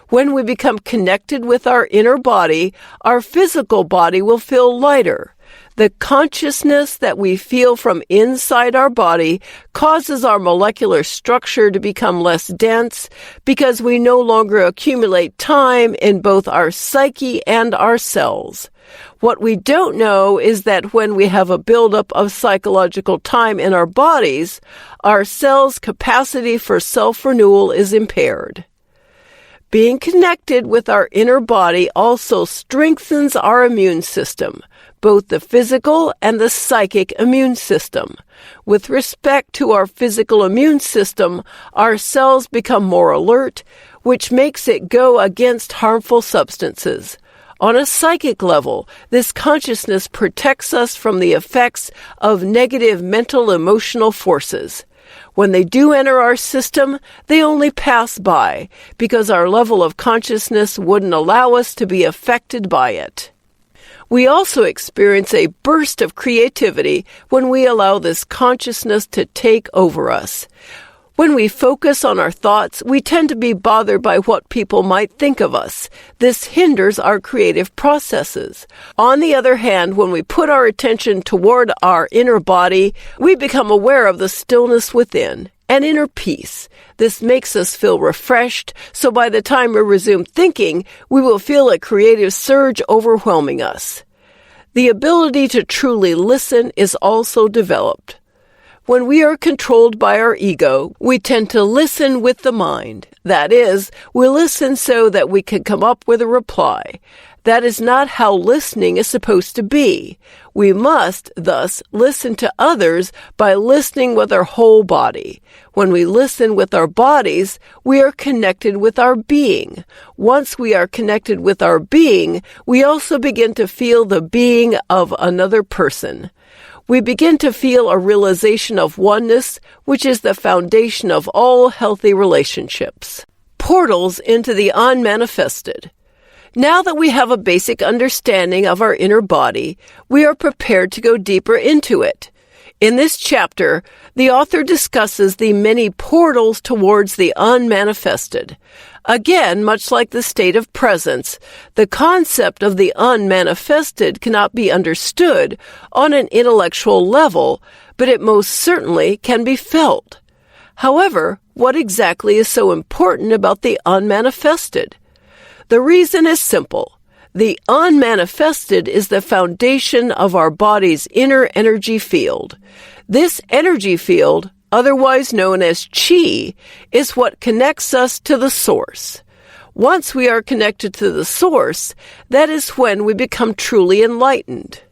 When we become connected with our inner body, our physical body will feel lighter. The consciousness that we feel from inside our body causes our molecular structure to become less dense because we no longer accumulate time in both our psyche and our cells. What we don't know is that when we have a buildup of psychological time in our bodies, our cells' capacity for self-renewal is impaired. Being connected with our inner body also strengthens our immune system, both the physical and the psychic immune system. With respect to our physical immune system, our cells become more alert, which makes it go against harmful substances. On a psychic level, this consciousness protects us from the effects of negative mental emotional forces. When they do enter our system, they only pass by, because our level of consciousness wouldn't allow us to be affected by it. We also experience a burst of creativity when we allow this consciousness to take over us. When we focus on our thoughts, we tend to be bothered by what people might think of us. This hinders our creative processes. On the other hand, when we put our attention toward our inner body, we become aware of the stillness within, and inner peace. This makes us feel refreshed, so by the time we resume thinking, we will feel a creative surge overwhelming us. The ability to truly listen is also developed. When we are controlled by our ego, we tend to listen with the mind. That is, we listen so that we can come up with a reply. That is not how listening is supposed to be. We must, thus, listen to others by listening with our whole body. When we listen with our bodies, we are connected with our being. Once we are connected with our being, we also begin to feel the being of another person. We begin to feel a realization of oneness, which is the foundation of all healthy relationships. Portals into the unmanifested. Now that we have a basic understanding of our inner body, we are prepared to go deeper into it. In this chapter, the author discusses the many portals towards the unmanifested. Again, much like the state of presence, the concept of the unmanifested cannot be understood on an intellectual level, but it most certainly can be felt. However, what exactly is so important about the unmanifested? The reason is simple. The unmanifested is the foundation of our body's inner energy field. This energy field, otherwise known as chi, is what connects us to the source. Once we are connected to the source, that is when we become truly enlightened.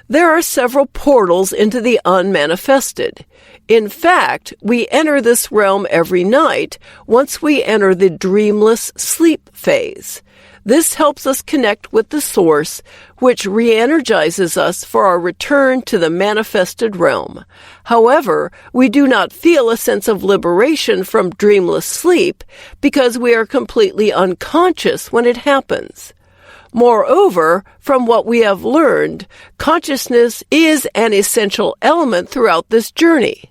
There are several portals into the unmanifested. In fact, we enter this realm every night once we enter the dreamless sleep phase. This helps us connect with the source, which re-energizes us for our return to the manifested realm. However, we do not feel a sense of liberation from dreamless sleep because we are completely unconscious when it happens. Moreover, from what we have learned, consciousness is an essential element throughout this journey.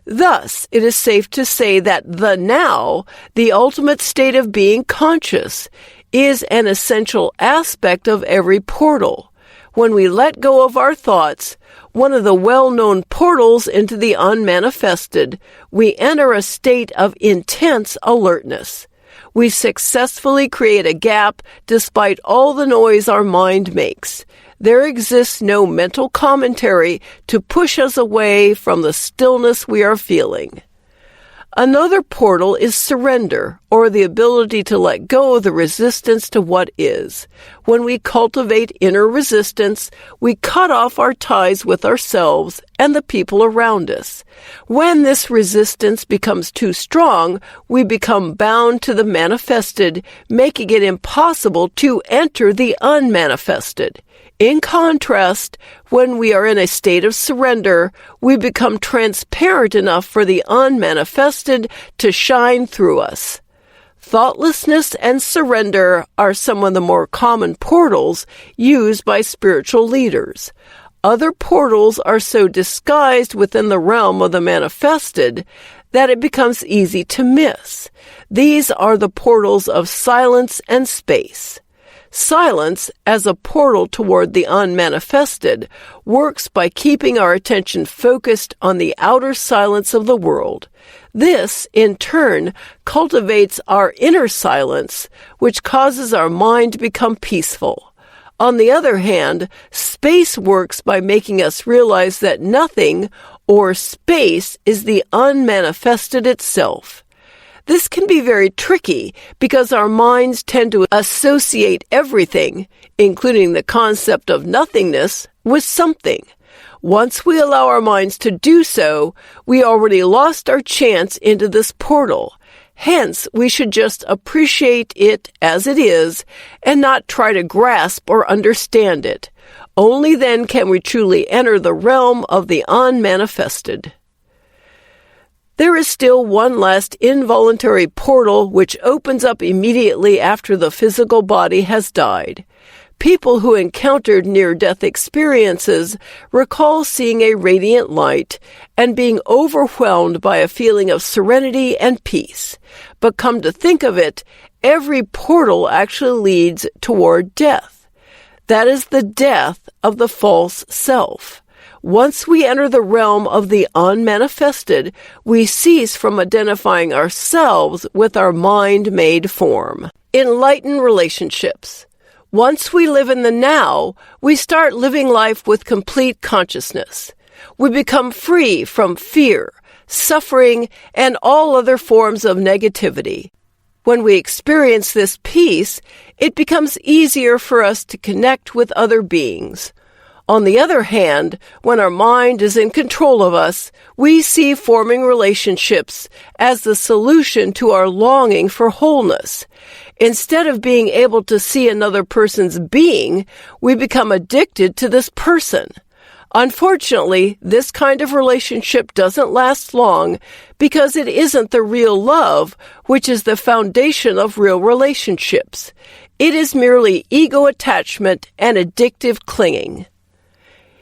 Thus, it is safe to say that the now, the ultimate state of being conscious, is an essential aspect of every portal. When we let go of our thoughts, one of the well-known portals into the unmanifested, we enter a state of intense alertness. We successfully create a gap despite all the noise our mind makes. There exists no mental commentary to push us away from the stillness we are feeling. Another portal is surrender, or the ability to let go of the resistance to what is. When we cultivate inner resistance, we cut off our ties with ourselves and the people around us. When this resistance becomes too strong, we become bound to the manifested, making it impossible to enter the unmanifested. In contrast, when we are in a state of surrender, we become transparent enough for the unmanifested to shine through us. Thoughtlessness and surrender are some of the more common portals used by spiritual leaders. Other portals are so disguised within the realm of the manifested that it becomes easy to miss. These are the portals of silence and space. Silence, as a portal toward the unmanifested, works by keeping our attention focused on the outer silence of the world. This, in turn, cultivates our inner silence, which causes our mind to become peaceful. On the other hand, space works by making us realize that nothing, or space, is the unmanifested itself. This can be very tricky because our minds tend to associate everything, including the concept of nothingness, with something. Once we allow our minds to do so, we already lost our chance into this portal. Hence, we should just appreciate it as it is and not try to grasp or understand it. Only then can we truly enter the realm of the unmanifested. There is still one last involuntary portal which opens up immediately after the physical body has died. People who encountered near-death experiences recall seeing a radiant light and being overwhelmed by a feeling of serenity and peace. But come to think of it, every portal actually leads toward death. That is the death of the false self. Once we enter the realm of the unmanifested, we cease from identifying ourselves with our mind-made form. Enlightened relationships. Once we live in the now, we start living life with complete consciousness. We become free from fear, suffering, and all other forms of negativity. When we experience this peace, it becomes easier for us to connect with other beings. On the other hand, when our mind is in control of us, we see forming relationships as the solution to our longing for wholeness. Instead of being able to see another person's being, we become addicted to this person. Unfortunately, this kind of relationship doesn't last long because it isn't the real love, which is the foundation of real relationships. It is merely ego attachment and addictive clinging.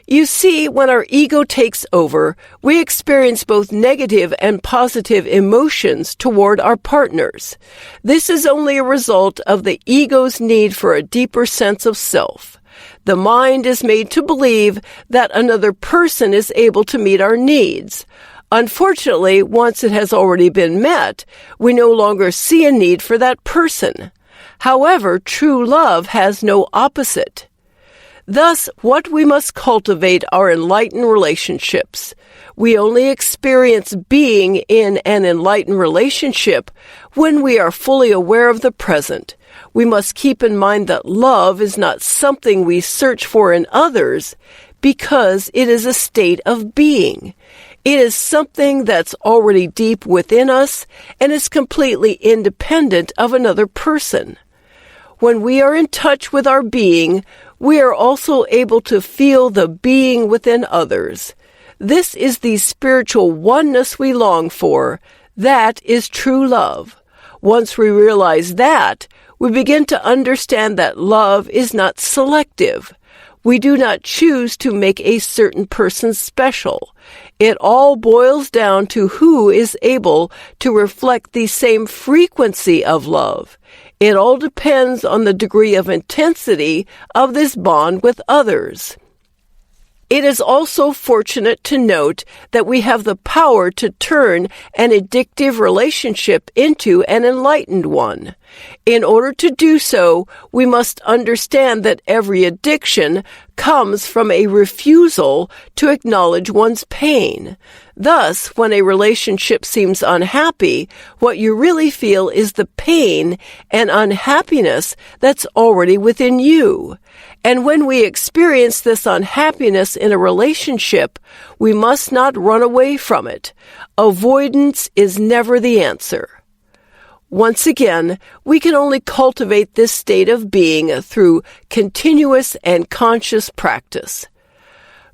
You see, when our ego takes over, we experience both negative and positive emotions toward our partners. This is only a result of the ego's need for a deeper sense of self. The mind is made to believe that another person is able to meet our needs. Unfortunately, once it has already been met, we no longer see a need for that person. However, true love has no opposite. Thus, what we must cultivate are enlightened relationships. We only experience being in an enlightened relationship when we are fully aware of the present. We must keep in mind that love is not something we search for in others because it is a state of being. It is something that's already deep within us and is completely independent of another person. When we are in touch with our being, we are also able to feel the being within others. This is the spiritual oneness we long for. That is true love. Once we realize that, we begin to understand that love is not selective. We do not choose to make a certain person special. It all boils down to who is able to reflect the same frequency of love. It all depends on the degree of intensity of this bond with others. It is also fortunate to note that we have the power to turn an addictive relationship into an enlightened one. In order to do so, we must understand that every addiction comes from a refusal to acknowledge one's pain. Thus, when a relationship seems unhappy, what you really feel is the pain and unhappiness that's already within you. And when we experience this unhappiness in a relationship, we must not run away from it. Avoidance is never the answer. Once again, we can only cultivate this state of being through continuous and conscious practice.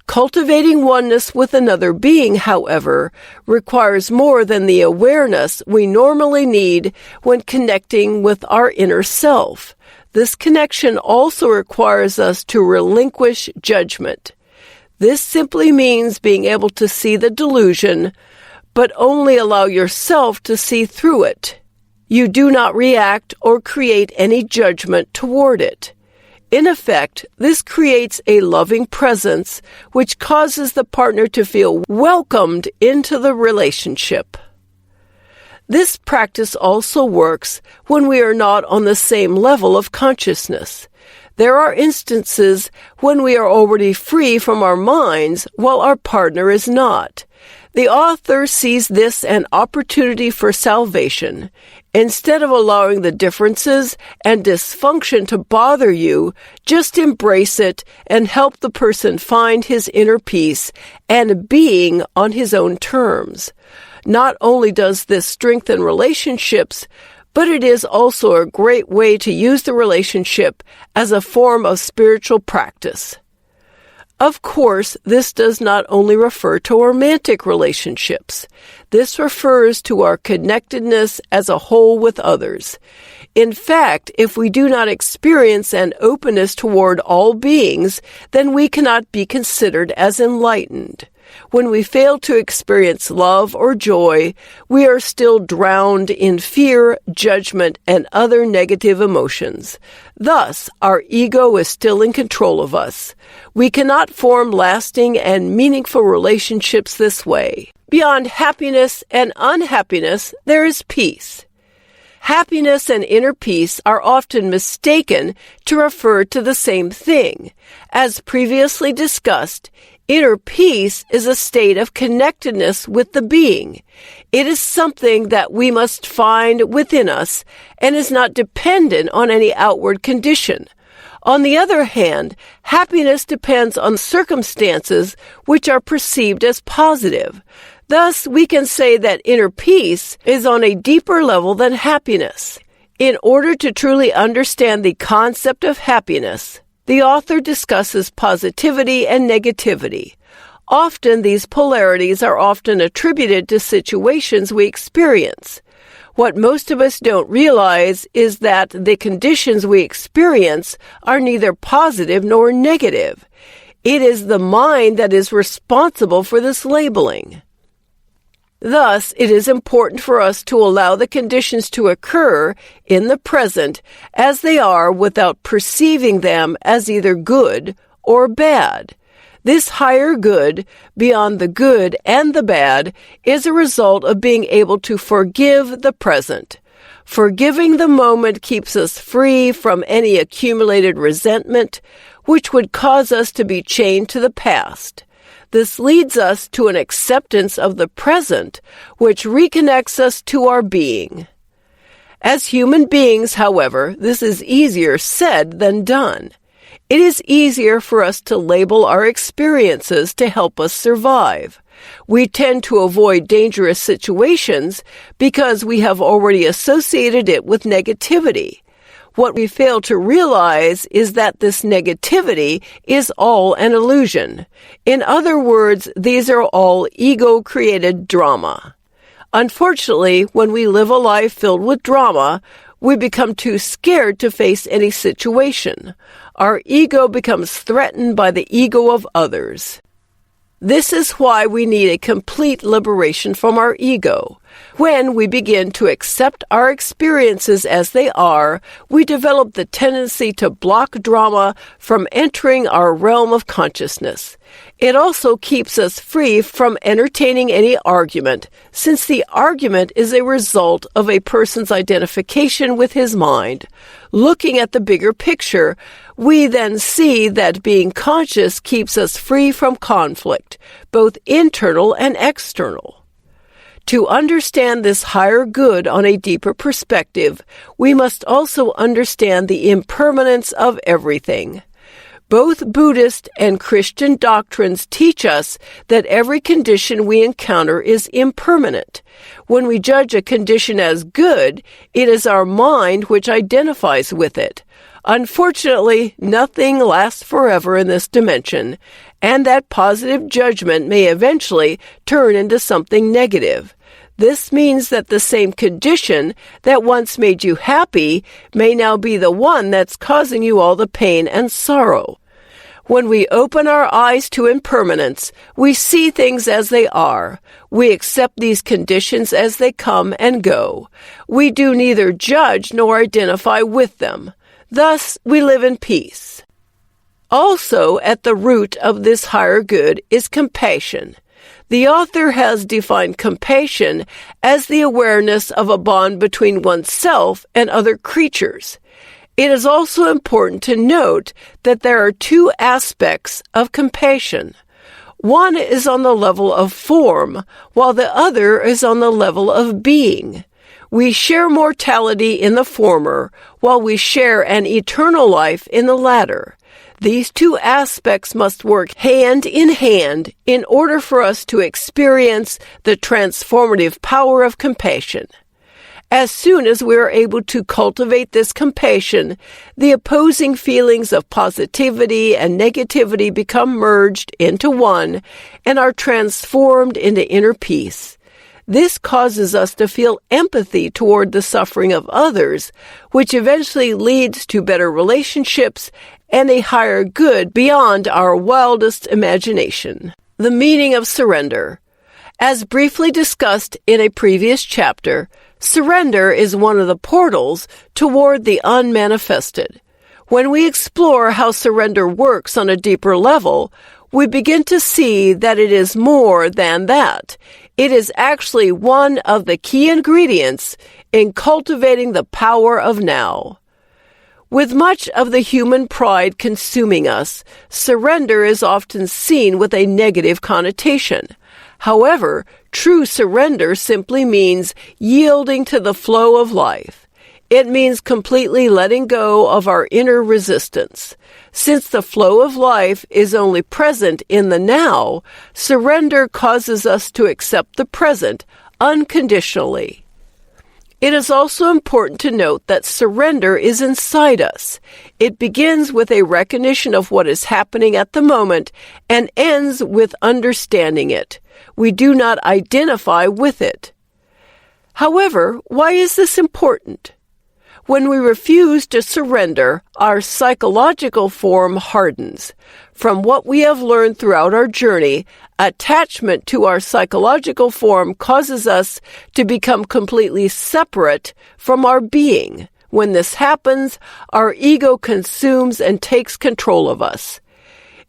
Cultivating oneness with another being, however, requires more than the awareness we normally need when connecting with our inner self. This connection also requires us to relinquish judgment. This simply means being able to see the delusion, but only allow yourself to see through it. You do not react or create any judgment toward it. In effect, this creates a loving presence which causes the partner to feel welcomed into the relationship. This practice also works when we are not on the same level of consciousness. There are instances when we are already free from our minds while our partner is not. The author sees this an opportunity for salvation. Instead of allowing the differences and dysfunction to bother you, just embrace it and help the person find his inner peace and being on his own terms. Not only does this strengthen relationships, but it is also a great way to use the relationship as a form of spiritual practice. Of course, this does not only refer to romantic relationships. This refers to our connectedness as a whole with others. In fact, if we do not experience an openness toward all beings, then we cannot be considered as enlightened. When we fail to experience love or joy, we are still drowned in fear, judgment, and other negative emotions. Thus, our ego is still in control of us. We cannot form lasting and meaningful relationships this way. Beyond happiness and unhappiness, there is peace. Happiness and inner peace are often mistaken to refer to the same thing. As previously discussed, inner peace is a state of connectedness with the being. It is something that we must find within us and is not dependent on any outward condition. On the other hand, happiness depends on circumstances which are perceived as positive. Thus, we can say that inner peace is on a deeper level than happiness. In order to truly understand the concept of happiness, the author discusses positivity and negativity. Often, these polarities are often attributed to situations we experience. What most of us don't realize is that the conditions we experience are neither positive nor negative. It is the mind that is responsible for this labeling. Thus, it is important for us to allow the conditions to occur in the present as they are without perceiving them as either good or bad. This higher good, beyond the good and the bad, is a result of being able to forgive the present. Forgiving the moment keeps us free from any accumulated resentment, which would cause us to be chained to the past. This leads us to an acceptance of the present, which reconnects us to our being. As human beings, however, this is easier said than done. It is easier for us to label our experiences to help us survive. We tend to avoid dangerous situations because we have already associated it with negativity. What we fail to realize is that this negativity is all an illusion. In other words, these are all ego-created drama. Unfortunately, when we live a life filled with drama, we become too scared to face any situation. Our ego becomes threatened by the ego of others. This is why we need a complete liberation from our ego. When we begin to accept our experiences as they are, we develop the tendency to block drama from entering our realm of consciousness. It also keeps us free from entertaining any argument, since the argument is a result of a person's identification with his mind. Looking at the bigger picture, we then see that being conscious keeps us free from conflict, both internal and external. To understand this higher good on a deeper perspective, we must also understand the impermanence of everything. Both Buddhist and Christian doctrines teach us that every condition we encounter is impermanent. When we judge a condition as good, it is our mind which identifies with it. Unfortunately, nothing lasts forever in this dimension, and that positive judgment may eventually turn into something negative. This means that the same condition that once made you happy may now be the one that's causing you all the pain and sorrow. When we open our eyes to impermanence, we see things as they are. We accept these conditions as they come and go. We do neither judge nor identify with them. Thus, we live in peace. Also, at the root of this higher good is compassion. The author has defined compassion as the awareness of a bond between oneself and other creatures. It is also important to note that there are two aspects of compassion. One is on the level of form, while the other is on the level of being. We share mortality in the former, while we share an eternal life in the latter. These two aspects must work hand in hand in order for us to experience the transformative power of compassion. As soon as we are able to cultivate this compassion, the opposing feelings of positivity and negativity become merged into one and are transformed into inner peace. This causes us to feel empathy toward the suffering of others, which eventually leads to better relationships and a higher good beyond our wildest imagination. The meaning of surrender. As briefly discussed in a previous chapter, surrender is one of the portals toward the unmanifested. When we explore how surrender works on a deeper level, we begin to see that it is more than that. It is actually one of the key ingredients in cultivating the power of now. With much of the human pride consuming us, surrender is often seen with a negative connotation. However, true surrender simply means yielding to the flow of life. It means completely letting go of our inner resistance. Since the flow of life is only present in the now, surrender causes us to accept the present unconditionally. It is also important to note that surrender is inside us. It begins with a recognition of what is happening at the moment and ends with understanding it. We do not identify with it. However, why is this important? When we refuse to surrender, our psychological form hardens. From what we have learned throughout our journey, attachment to our psychological form causes us to become completely separate from our being. When this happens, our ego consumes and takes control of us.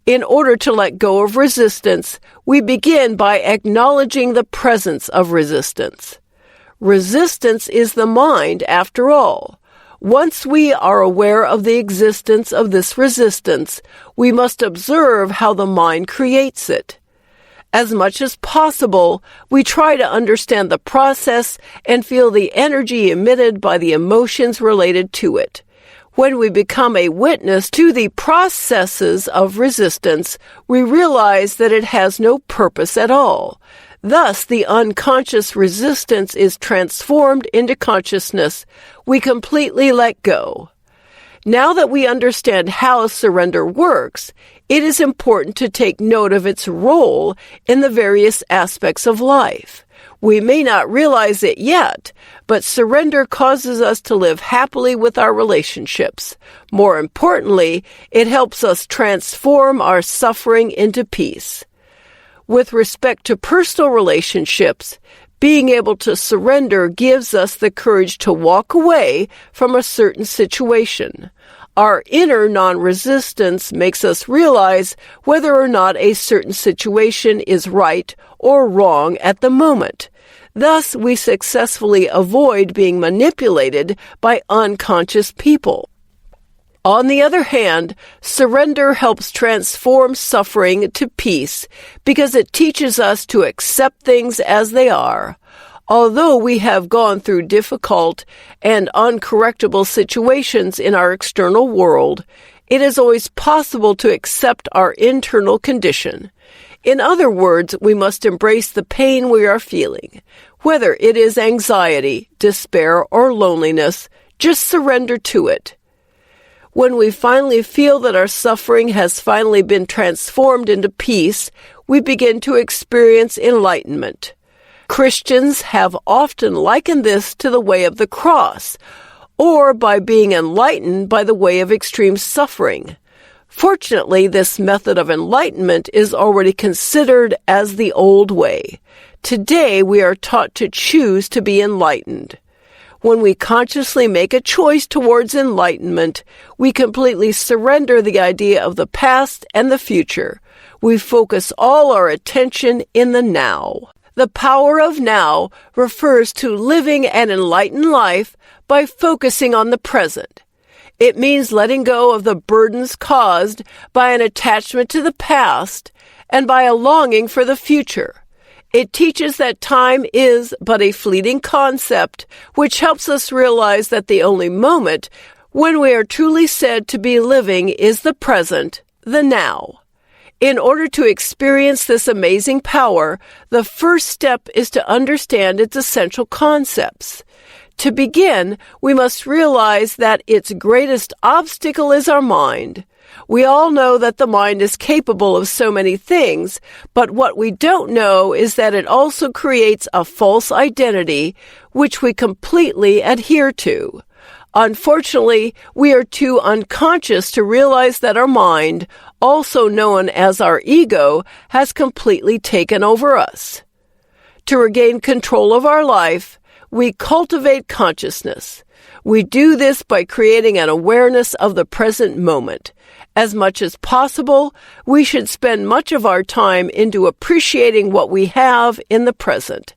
In order to let go of resistance, we begin by acknowledging the presence of resistance. Resistance is the mind, after all. Once we are aware of the existence of this resistance, we must observe how the mind creates it. As much as possible, we try to understand the process and feel the energy emitted by the emotions related to it. When we become a witness to the processes of resistance, we realize that it has no purpose at all. Thus, the unconscious resistance is transformed into consciousness. We completely let go. Now that we understand how surrender works, it is important to take note of its role in the various aspects of life. We may not realize it yet, but surrender causes us to live happily with our relationships. More importantly, it helps us transform our suffering into peace. With respect to personal relationships, being able to surrender gives us the courage to walk away from a certain situation. Our inner non-resistance makes us realize whether or not a certain situation is right or wrong at the moment. Thus, we successfully avoid being manipulated by unconscious people. On the other hand, surrender helps transform suffering to peace because it teaches us to accept things as they are. Although we have gone through difficult and uncorrectable situations in our external world, it is always possible to accept our internal condition. In other words, we must embrace the pain we are feeling. Whether it is anxiety, despair, or loneliness, just surrender to it. When we finally feel that our suffering has finally been transformed into peace, we begin to experience enlightenment. Christians have often likened this to the way of the cross, or by being enlightened by the way of extreme suffering. Fortunately, this method of enlightenment is already considered as the old way. Today, we are taught to choose to be enlightened. When we consciously make a choice towards enlightenment, we completely surrender the idea of the past and the future. We focus all our attention in the now. The power of now refers to living an enlightened life by focusing on the present. It means letting go of the burdens caused by an attachment to the past and by a longing for the future. It teaches that time is but a fleeting concept, which helps us realize that the only moment when we are truly said to be living is the present, the now. In order to experience this amazing power, the first step is to understand its essential concepts. To begin, we must realize that its greatest obstacle is our mind. We all know that the mind is capable of so many things, but what we don't know is that it also creates a false identity, which we completely adhere to. Unfortunately, we are too unconscious to realize that our mind, also known as our ego, has completely taken over us. To regain control of our life, we cultivate consciousness. We do this by creating an awareness of the present moment. As much as possible, we should spend much of our time into appreciating what we have in the present.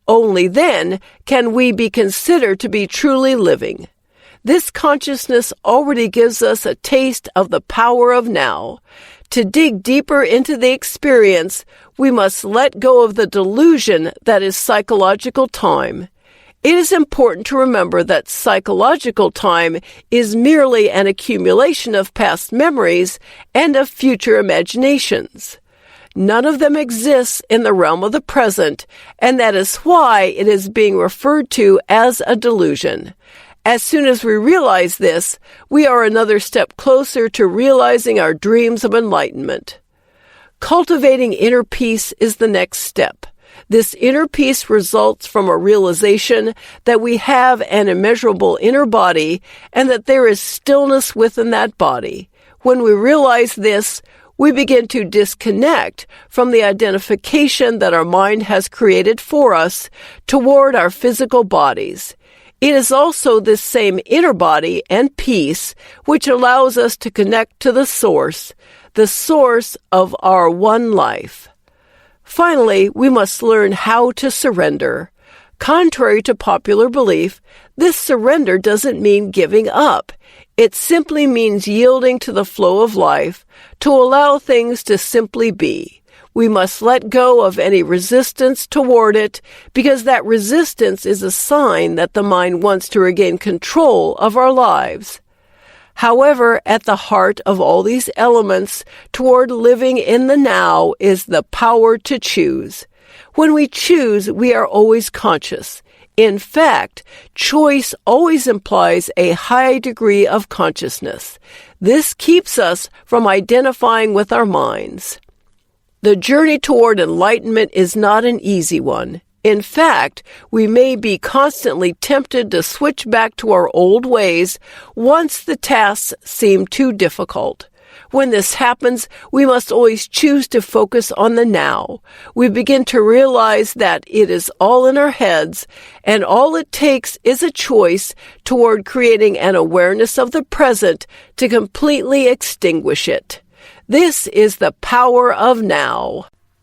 Only then can we be considered to be truly living. This consciousness already gives us a taste of the power of now. To dig deeper into the experience, we must let go of the delusion that is psychological time. It is important to remember that psychological time is merely an accumulation of past memories and of future imaginations. None of them exists in the realm of the present, and that is why it is being referred to as a delusion. As soon as we realize this, we are another step closer to realizing our dreams of enlightenment. Cultivating inner peace is the next step. This inner peace results from a realization that we have an immeasurable inner body and that there is stillness within that body. When we realize this, we begin to disconnect from the identification that our mind has created for us toward our physical bodies. It is also this same inner body and peace which allows us to connect to the source of our one life. Finally, we must learn how to surrender. Contrary to popular belief, this surrender doesn't mean giving up. It simply means yielding to the flow of life, to allow things to simply be. We must let go of any resistance toward it, because that resistance is a sign that the mind wants to regain control of our lives. However, at the heart of all these elements toward living in the now is the power to choose. When we choose, we are always conscious. In fact, choice always implies a high degree of consciousness. This keeps us from identifying with our minds. The journey toward enlightenment is not an easy one. In fact, we may be constantly tempted to switch back to our old ways once the tasks seem too difficult. When this happens, we must always choose to focus on the now. We begin to realize that it is all in our heads, and all it takes is a choice toward creating an awareness of the present to completely extinguish it. This is the power of now.